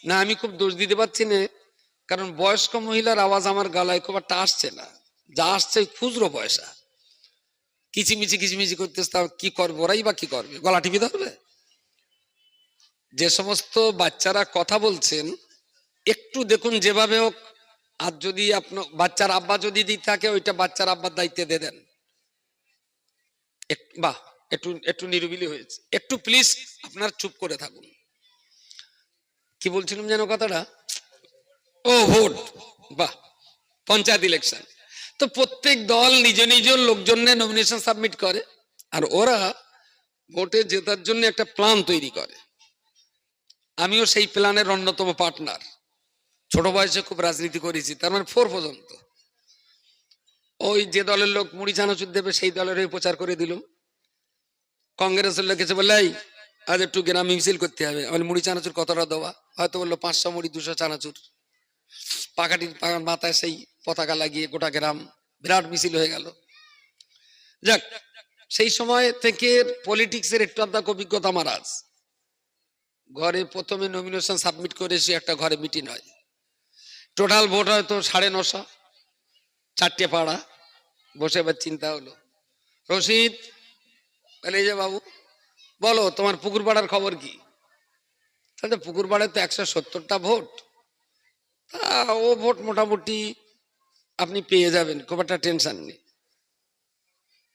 না আমি খুব দোষ দিতে পারছি না, কারণ বয়স্ক মহিলার আওয়াজ আমার গলায় খুব একটা আসছে না, যা আসছে খুচরো পয়সা, কিচিমিচি কিচিমিচি করতেছে। তা কি করবো, ওরাই বা কি করবে, গলা টিপে ধরবে? যে সমস্ত বাচ্চারা কথা বলছেন, একটু দেখুন যেভাবে হোক, আর যদি আপনার বাচ্চার আব্বা যদি দিক থাকে, ওইটা বাচ্চার আব্বার দায়িত্বে দিয়ে দেন। বাহ, একটু একটু নিরিবিলি হয়েছে, একটু প্লিজ আপনার চুপ করে থাকুন। কি বলছিলাম যেন কথাটা, ও ভোট, বাহ, পঞ্চায়েত ইলেকশন। তো প্রত্যেক দল নিজ নিজ লোকজন নমিনেশন সাবমিট করে, আর ওরা ভোটে জেতার জন্য একটা প্ল্যান তৈরি করে। আমিও সেই প্ল্যানের অন্যতম পার্টনার। ছোট বয়সে খুব রাজনীতি করেছি, তার মানে 4 পর্যন্ত। ওই যে দলের লোক মুড়ি চানাচুর দেবে, সেই দলের হয়ে প্রচার করে দিলাম। কংগ্রেসের লোক এসে বললে, আজ একটু গ্রাম মিছিল করতে হবে, আমার মুড়ি চানাচুর কতটা দেওয়া, হয়তো বললো 500 মুড়ি, 200 চানাচুর, পাকাটির মাথায় সেই পতাকা লাগিয়ে গোটা গ্রাম, বিরাট মিছিল হয়ে গেল। যাক, সেই সময় থেকে পলিটিক্সের একটু আধা অভিজ্ঞতা আমার আছে। ঘরে প্রথমে নমিনেশন সাবমিট করেছি, একটা ঘরে মিটিং হয়, টোটাল ভোট হয়তো 950, 4টে পাড়া। বসে এবার চিন্তা হলো, রশিদ বলে, এই যে বাবু, বলো তোমার পুকুর পাড়ার খবর কি? তাহলে পুকুর পাড়ায় তো 170টা ভোট, তা ও ভোট মোটামুটি আপনি পেয়ে যাবেন, খুব একটা টেনশন নেই।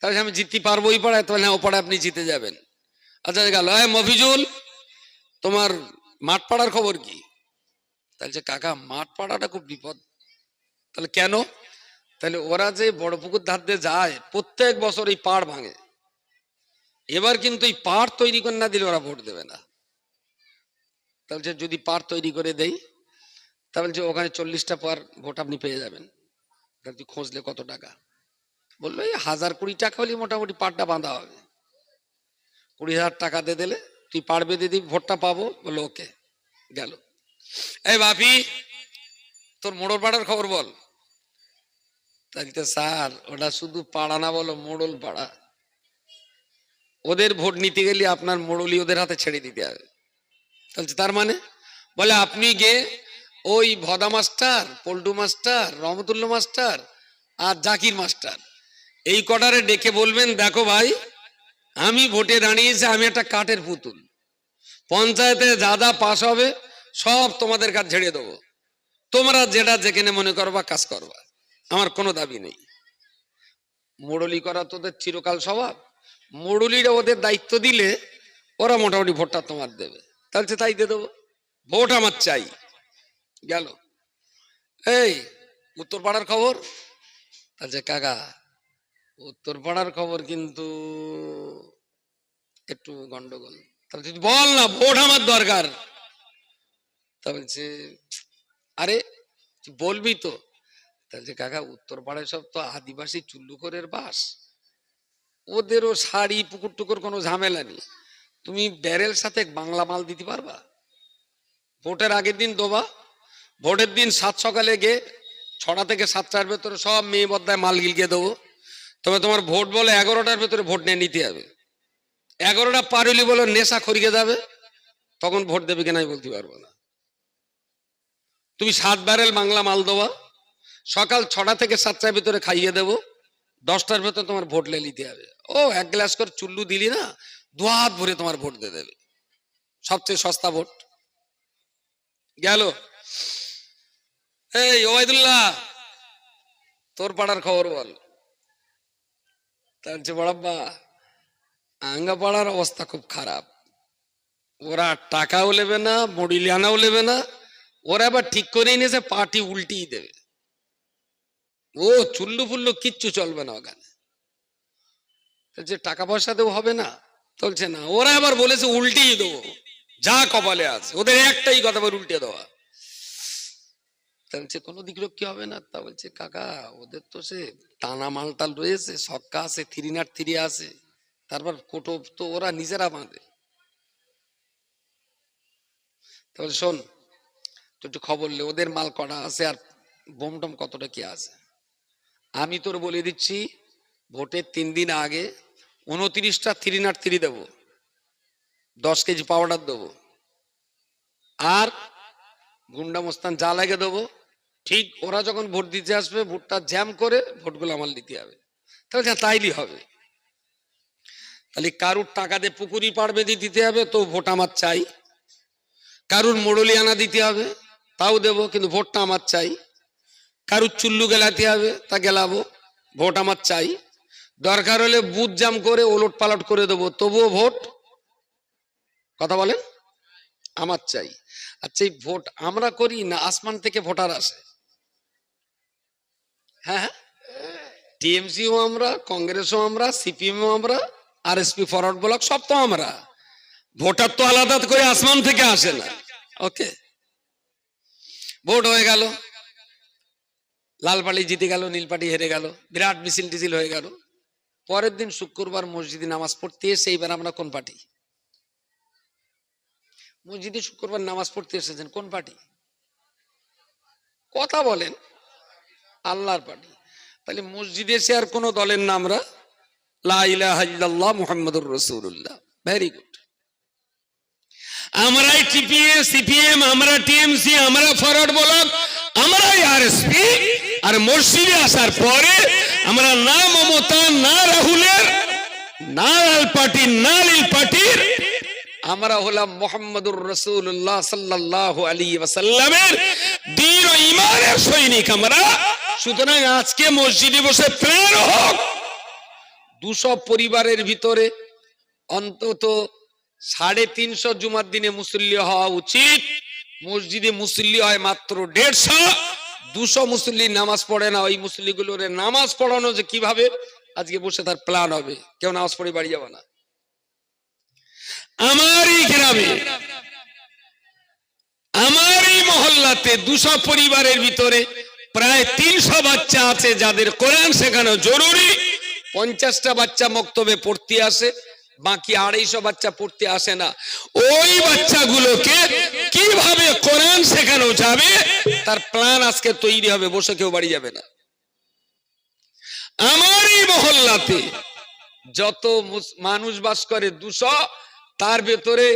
তাহলে আমি জিততে পারবো ওই পাড়ায়? তাহলে হ্যাঁ, ও পাড়ায় আপনি জিতে যাবেন। আচ্ছা গেল, মফিজুল তোমার মাঠ পাড়ার খবর কি? তাহলে কাকা, মাঠ পাড়াটা খুব বিপদ। তাহলে কেন? তাহলে ওরা যে বড় পুকুর ধার দিয়ে যায়, প্রত্যেক বছর এই পাড় ভাঙে। এবার কিন্তু এই পাড় তৈরি করে না দিলে ওরা ভোট দেবে না। তাহলে যদি পাড় তৈরি করে দেই, তাহলে যে ওখানে 40টা পার ভোট আপনি পেয়ে যাবেন। তাহলে তুই খুঁজলে কত টাকা? বললো এই 1020 টাকা হলে মোটামুটি পাড়টা বাঁধা হবে। 20,000 টাকা দিয়ে দিলে তুই পাড় বেঁধে দিবি, ভোটটা পাবো। বললো ওকে, গেল। এই বাপি, তোর মোড়ল পাড়ার খবর বল। তাহলে স্যার, ওটা শুধু পাড়া না, বলো মোড়ল পাড়া। ওদের ভোট নিতে গেলে আপনার মোড়লি ওদের হাতে ছেড়ে দিতে হবে। তাহলে তার মানে, বলে আপনি গে ওই ভদা মাস্টার, পল্টু মাস্টার, রহমতুল্লাহ মাস্টার আর জাকির মাস্টার, এই কটারে ডেকে বলবেন, দেখো ভাই, আমি ভোটে দাঁড়িয়েছি, আমি একটা কাঠের পুতুল, পঞ্চায়েতে যা যা পাস হবে সব তোমাদের কাছে ছেড়ে দেবো, তোমরা যেটা যেখানে মনে করবা কাজ করবা, আমার কোনো দাবি নেই। মোড়লি করা তোদের চিরকাল স্বভাব। মোড়লিরা ওদের দায়িত্ব দিলে ওরা মোটামুটি ভোটটা তোমার দেবে। তাহলে তাই দিয়ে দেবো, ভোট আমার চাই। গেল। এই উত্তর পাড়ার খবর। আচ্ছা কাকা, উত্তর পাড়ার খবর কিন্তু একটু গন্ডগোল। তাহলে তুই বল না, ভোট আমার দরকার। তা বলছে, আরে তুই বলবি তো। তাহলে কাকা, উত্তর পাড়ায় সব তো আদিবাসী চুল্লুখোরের বাস, ওদেরও শাড়ি পুকুর টুকুর কোনো ঝামেলা নেই। তুমি ব্যারেল সাথে বাংলা মাল দিতে পারবা? ভোটের আগের দিন দেবা, ভোটের দিন 7 সকালে গিয়ে 6টা থেকে 7টার ভেতরে সব মেয়ে বদ্দায় মাল গিলকে দেবো। তবে তোমার ভোট বলে 11টার ভেতরে ভোট নিয়ে নিতে হবে। 11টা পার হইলে বলো নেশা খরিয়ে যাবে, তখন ভোট দেবে কিনা আমি বলতে পারবো না। তুমি 7 ব্যারেল বাংলা মাল দেবা, সকাল 6টা থেকে 7টার ভেতরে খাইয়ে দেবো, 10টার ভেতরে তোমার ভোট লে নিতে হবে। ও 1 গ্লাস করে চুল্লু দিলি না, 2 হাত ভরে তোমার ভোট দিয়ে দেবে, সবচেয়ে সস্তা ভোট। গেল। এই ওবায়দুল্লাহ, তোর পাড়ার খবর বল। তার যে বড়াব্বা, আঙ্গাপাড়ার অবস্থা খুব খারাপ। ওরা টাকাও নেবে না, মডিলিয়ানাও নেবে না, ওরা আবার ঠিক করে নিয়েছে পার্টি উল্টিয়ে দেবে। ও চুল্লু ফুল্লু কিচ্ছু চলবে না ওখানে। যে টাকা পয়সা দেবো হবে না, চলছে না। ওরা আবার বলেছে উল্টিয়ে দেবো, যা কপালে আছে ওদের একটাই কথা, বলে উল্টে দেওয়া। বলছে কোনো দিক কি হবে না। তা বলছে কাকা ওদের তো সে টানা মালটাল রয়েছে, ছক্কা আছে, 3-3 আছে, তারপর কোটো তো ওরা নিজেরা বাঁধে। তাহলে শোন, তো একটু খবর লে ওদের মাল কটা আছে আর বোমটম কতটা কি আছে। আমি তোর বলে দিচ্ছি, ভোটের 3 দিন আগে 29টা 3-3 দেবো, 10 কেজি পাউডার দেবো, আর গুন্ডা মোস্তান যা লাগে দেবো। ঠিক ওরা যখন ভোট দিতে আসবে, ভোটটা জ্যাম করে ভোটগুলো আমার দিতে হবে। তাহলে তাইলে হবে। তাহলে কারুর টাকা দিয়ে পুকুরি পাড় বেঁধে দিতে হবে, তো ভোট আমার চাই। কারুর মোড়লিয়ানা দিতে হবে, তাও দেবো, কিন্তু ভোটটা আমার চাই। কারুর চুল্লু গেলাতে হবে, তা গেলাবো, ভোট আমার চাই। দরকার হলে বুথ জাম করে ওলট পালট করে দেবো, তবুও ভোট, কথা বলেন, আমার চাই। আচ্ছা এই ভোট আমরা করি না আসমান থেকে ভোটার আসে? হ্যাঁ, টিএমসিও আমরা, কংগ্রেসও আমরা, সিপিএমও আমরা, আরএসপি ফরওয়ার্ড ব্লক সব তো আমরা। ভোটার তো আলাদা করে আসমান থেকে আসে না। ওকে, ভোট হয়ে গেল, লাল পার্টি জিতে গেল, নীল পার্টি হেরে গেল, বিরাট মিছিল টিছিল হয়ে গেল। পরের দিন শুক্রবার মসজিদে নামাজ পড়তে এসে, এইবার আমরা কোন পার্টি? মসজিদে শুক্রবার নামাজ পড়তে এসেছেন কোন পার্টি? কথা বলেন, আল্লাহর পার্টি। তাহলে মসজিদে এসে আর কোন দলের নাম আমরা লা ইলাহা ইল্লাল্লাহ মুহাম্মাদুর রাসূলুল্লাহ। Very good. আমরাই সিপিএম, আমরা টিএমসি, আমরা ফরওয়ার্ড ব্লক, আমরাই আরএসপি। আর মসজিদে আসার পরে আমরা না মমতা, না রাহুলের, না লাল পার্টি, না নীল পার্টির, আমরা হলাম মুহাম্মাদুর রাসূলুল্লাহ সাল্লাল্লাহু আলাইহি ওয়াসাল্লামের দ্বীন ও ঈমানের সৈনিক আমরা। সুতরাং আজকে মসজিদে বসে প্ল্যান হোক 200 পরিবারের ভিতরে অন্তত 350 জুমার দিনে মুসল্লি হওয়া উচিত। মসজিদে মুসল্লি হয় মাত্র 150, 200 মুসল্লি নামাজ পড়ে না। ওই মুসল্লিগুলোর নামাজ পড়ানো যে কিভাবে, আজকে বসে তার প্ল্যান হবে। কেউ নামাজ পড়ে বাড়ি যাবে না। আমারই গ্রামে, আমারই মহল্লাতে 200 পরিবারের ভিতরে প্রায় 300 বাচ্চা আছে যাদের কোরআন শেখানো জরুরি। 50টা বাচ্চা মক্তবে পড়তে আসে, বাকি 250 বাচ্চা পড়তে আসে না। ওই বাচ্চাগুলোকে কিভাবে কোরআন শেখানো যাবে তার প্ল্যান আজকে তৈরি হবে, বসে কেউ বাড়ি যাবে না। আমারই মহল্লাতে যত মানুষ বাস করে 200, তার ভেতরে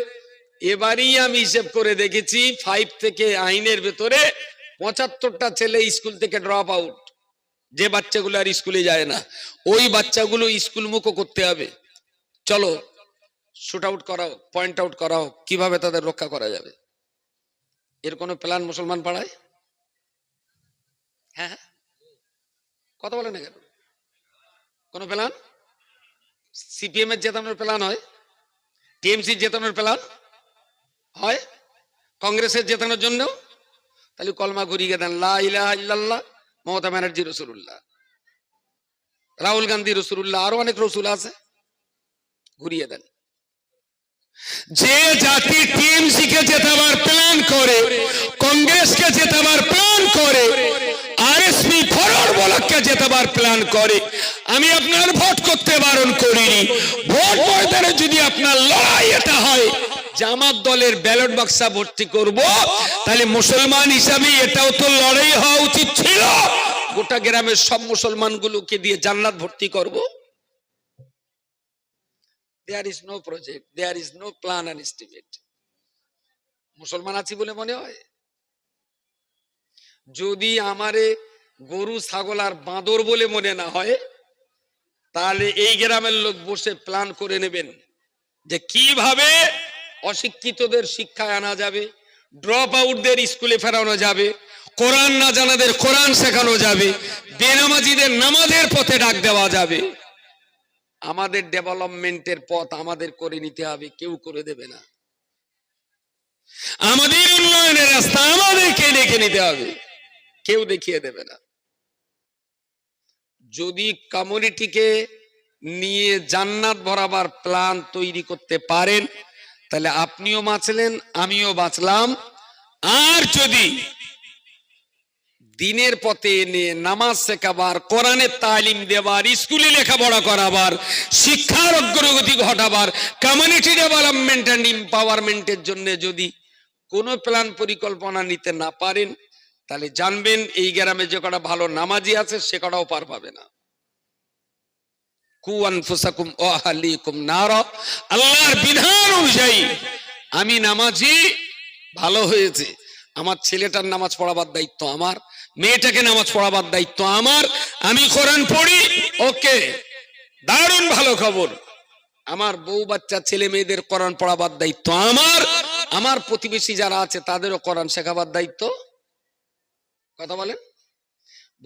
এবারই আমি হিসেব করে দেখেছি 5 থেকে আইনের ভেতরে 75টা ছেলে স্কুল থেকে ড্রপ আউট। যে বাচ্চাগুলো আর স্কুলে যায় না, ওই বাচ্চাগুলো স্কুল মুখ করতে হবে। চলো শুট আউট করাও, পয়েন্ট আউট করাও, কিভাবে তাদের রক্ষা করা যাবে। এর কোনো প্ল্যান মুসলমান পাড়ায়? হ্যাঁ, কথা বলে না কেন? কোন প্ল্যান? সিপিএম এর জেতানোর প্ল্যান হয়, টিএমসি জেতানোর প্ল্যান হয়, কংগ্রেসের জেতানোর জন্য। তাহলে কলমা ঘুরিয়ে দেন, লা ইলাহা ইল্লাল্লাহ মমতা ব্যানার্জি রাসূলুল্লাহ, রাহুল গান্ধী রাসূলুল্লাহ, আরো অনেক রাসূল আছে, ঘুরিয়ে দেন। যে জাতি টিএমসি কে জেতাবার প্ল্যান করে, কংগ্রেসকে জেতাবার প্ল্যান করে, আরএসপি ফরওয়ার্ড ব্লককে জেতাবার প্ল্যান করে, আমি আপনার ভোট করতে বারণ করিনি। ভোট ময়দানে যদি আপনার লড়াই এটা হয় জামাত দলের ব্যালট বাক্সা ভর্তি করব, তাহলে মুসলমান হিসাবে এটাও তো লড়াই হওয়া উচিত ছিল। গোটা গ্রামের সব মুসলমানগুলোকে দিয়ে জান্নাত ভর্তি করব। There is no project, there is no plan and estimate. মুসলমান আছি বলে মনে হয়? যদি আমারে গরু ছাগল আর বাঁদর বলে মনে না হয়, তাহলে এই গ্রামের লোক বসে প্ল্যান করে নেবেন যে কিভাবে অশিক্ষিতদের শিক্ষায় আনা যাবে, ড্রপ আউটদের স্কুলে ফেরানো যাবে, কোরআন না জানাদের কোরআন শেখানো যাবে, বেনামাজিদের নামাজের পথে ডাক দেওয়া যাবে। আমাদের ডেভেলপমেন্টের পথ আমাদের করে নিতে হবে, কেউ করে দেবে না। আমাদের উন্নয়নের রাস্তা আমাদেরকে দেখে নিতে হবে, কেউ দেখিয়ে দেবে না। যদি কমিউনিটিকে নিয়ে জান্নাত বরাবর প্ল্যান তৈরি করতে পারেন, তাহলে আপনিও বাঁচলেন, আমিও বাঁচলাম। আর যদি দিনের পথে এনে নামাজ শেখাবার, কোরআনের তালিম দেবার, স্কুলে লেখাপড়া করাবার, শিক্ষার অগ্রগতি ঘটাবার, কমিউনিটি ডেভেলপমেন্ট এন্ড এম্পাওয়ারমেন্টের জন্য যদি কোনো প্ল্যান পরিকল্পনা নিতে না পারেন, তাহলে জানবেন এই গ্রামে যে কটা ভালো নামাজি আছে সে কটাও পার পাবে না। কু আনফুসাকুম ওয়া আহলিকুম নারা, আল্লাহর বিধান অনুযায়ী আমি নামাজি, ভালো হয়েছে। আমার ছেলেটার নামাজ পড়াবার দায়িত্ব আমার, মেয়েটাকে নামাজ পড়াবার দায়িত্ব আমার, আমি কোরআন পড়ি, ওকে, দারুণ ভালো খবর। আমার বউ বাচ্চা ছেলে মেয়েদের কোরআন পড়াবার দায়িত্ব আমার, আমার প্রতিবেশী যারা আছে তাদেরও কোরআন শেখাবার দায়িত্ব। কথা বলেন,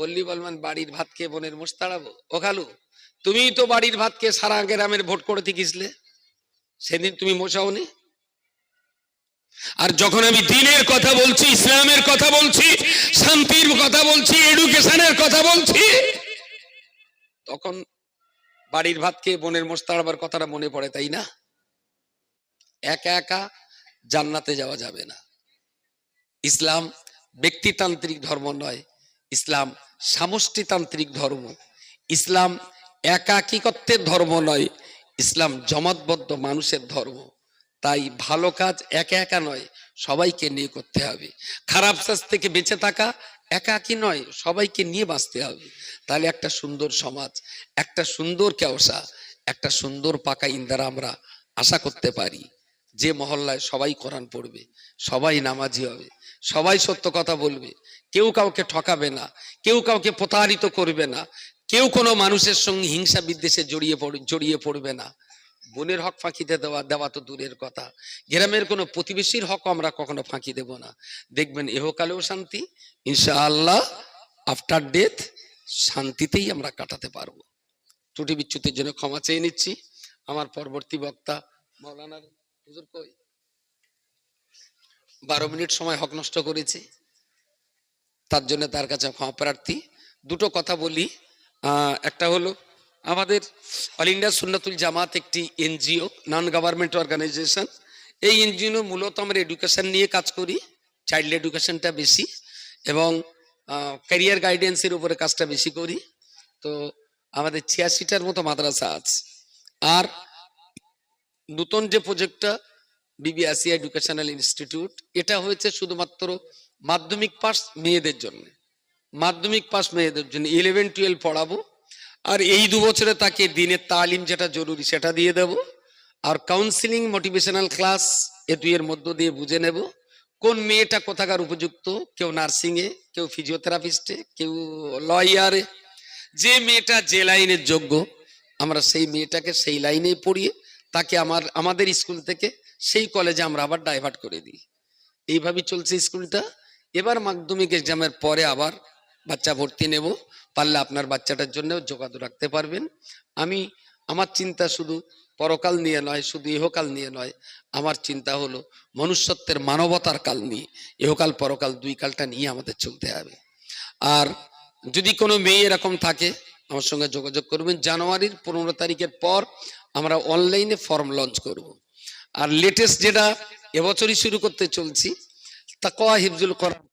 বললি বলবেন বাড়ির ভাত খেয়ে বোনের মোষ তাড়াবো? ও খালু, তুমি তো বাড়ির ভাত খেয়ে সারা গ্রামের ভোট করে গেছিলে, সেদিন তুমি মোশাওনি। আর যখন আমি দ্বীনের কথা বলছি, ইসলামের কথা বলছি, শান্তির কথা বলছি, এডুকেশনের কথা বলছি, তখন বাড়ির ভাত খেয়ে বোনের মোষ তাড়াবার কথাটা মনে পড়ে, তাই না? একা একা জান্নাতে যাওয়া যাবে না। ইসলাম ব্যক্তিতান্ত্রিক ধর্ম নয়, ইসলাম সমষ্টিতান্ত্রিক ধর্ম। ইসলাম একাকিত্বের ধর্ম নয়, ইসলাম জমাতবদ্ধ মানুষের ধর্ম। তাই ভালো কাজ একা একা নয়, সবাইকে নিয়ে করতে হবে। খারাপ কাজ থেকে বেঁচে থাকা একাকি নয়, সবাইকে নিয়ে বাঁচতে হবে। তাহলে একটা সুন্দর সমাজ, একটা সুন্দর কেওসা, একটা সুন্দর পাকা ইন্দারা আমরা আশা করতে পারি। যে মহল্লায় সবাই কোরআন পড়বে, সবাই নামাজি হবে, সবাই সত্য কথা বলবে, কেউ কাউকে ঠকাবে না, কেউ কাউকে প্রতারিত করবে না, কেউ কোনো মানুষের সঙ্গে হিংসা বিদ্বেষে জড়িয়ে পড়বে না। বোনের হক ফাঁকিতে দেওয়া তো দূরের কথা, গ্রামের কোনো প্রতিবেশীর হক আমরা কখনো ফাঁকি দেব না। দেখবেন এহকালেও শান্তি, ইনশাআল্লাহ আফটার ডেথ শান্তিতেই আমরা কাটাতে পারবো। ত্রুটি বিচ্যুতির জন্য ক্ষমা চেয়ে নিচ্ছি। আমার পরবর্তী বক্তা মাওলানা হুজুর কই, 12 মিনিট সময় হক নষ্ট করেছে, তার জন্য তার কাছে ক্ষমা প্রার্থী। দুটো কথা বলি। একটা হলো আমাদের অল ইন্ডিয়া সুন্নাতুল জামাত একটি এনজিও, নন গভর্নমেন্ট অর্গানাইজেশন। এই এনজিও মূলত আমরা এডুকেশন নিয়ে কাজ করি, চাইল্ড এডুকেশনটা বেশি, এবং ক্যারিয়ার গাইডেন্সের উপরে কাজটা বেশি করি। তো আমাদের 86টার মতো মাদ্রাসা আছে। আর নতুন যে প্রজেক্টটা বিবি আসিয়া এডুকেশনাল ইনস্টিটিউট, এটা হয়েছে শুধুমাত্র মাধ্যমিক পাস মেয়েদের জন্য, মাধ্যমিক পাস মেয়েদের জন্য 11-12 পড়াবো। আর এই 2 বছরে তাকে দিনের তালিম যেটা জরুরি সেটা দিয়ে দেব, আর কাউন্সিলিং মোটিভেশনাল ক্লাস এ 2 এর মধ্য দিয়ে বুঝে নেব কোন মেয়েটা কোথাকার উপযুক্ত। কেউ নার্সিংয়ে, কেউ ফিজিওথেরাপিস্টে, কেউ লয়ারে। যে মেয়েটা যে লাইনের যোগ্য, আমরা সেই মেয়েটাকে সেই লাইনেই পড়িয়ে তাকে আমাদের স্কুল থেকে সেই কলেজে আমরা আবার ডাইভার্ট করে দিই। এইভাবেই চলছে স্কুলটা। এবার মাধ্যমিক এক্সামের পরে আবার বাচ্চা ভর্তি নেব, পারলে আপনার বাচ্চাটার জন্য যোগাযোগ রাখতে পারবেন। আমার চিন্তা শুধু পরকাল নিয়ে নয়, শুধু ইহকাল নিয়ে নয়, আমার চিন্তা হলো মনুষ্যত্বের মানবতার কাল নিয়ে, ইহকাল পরকাল 2 কালটা নিয়ে আমাদের চলতে হবে। আর যদি কোনো মেয়ে এরকম থাকে আমার সঙ্গে যোগাযোগ করবেন। জানুয়ারির 15 তারিখের পর আমরা অনলাইনে ফর্ম লঞ্চ করব। আর লেটেস্ট যেটা এবছরই শুরু করতে চলছি, তাকওয়া হিফজুল কোরআন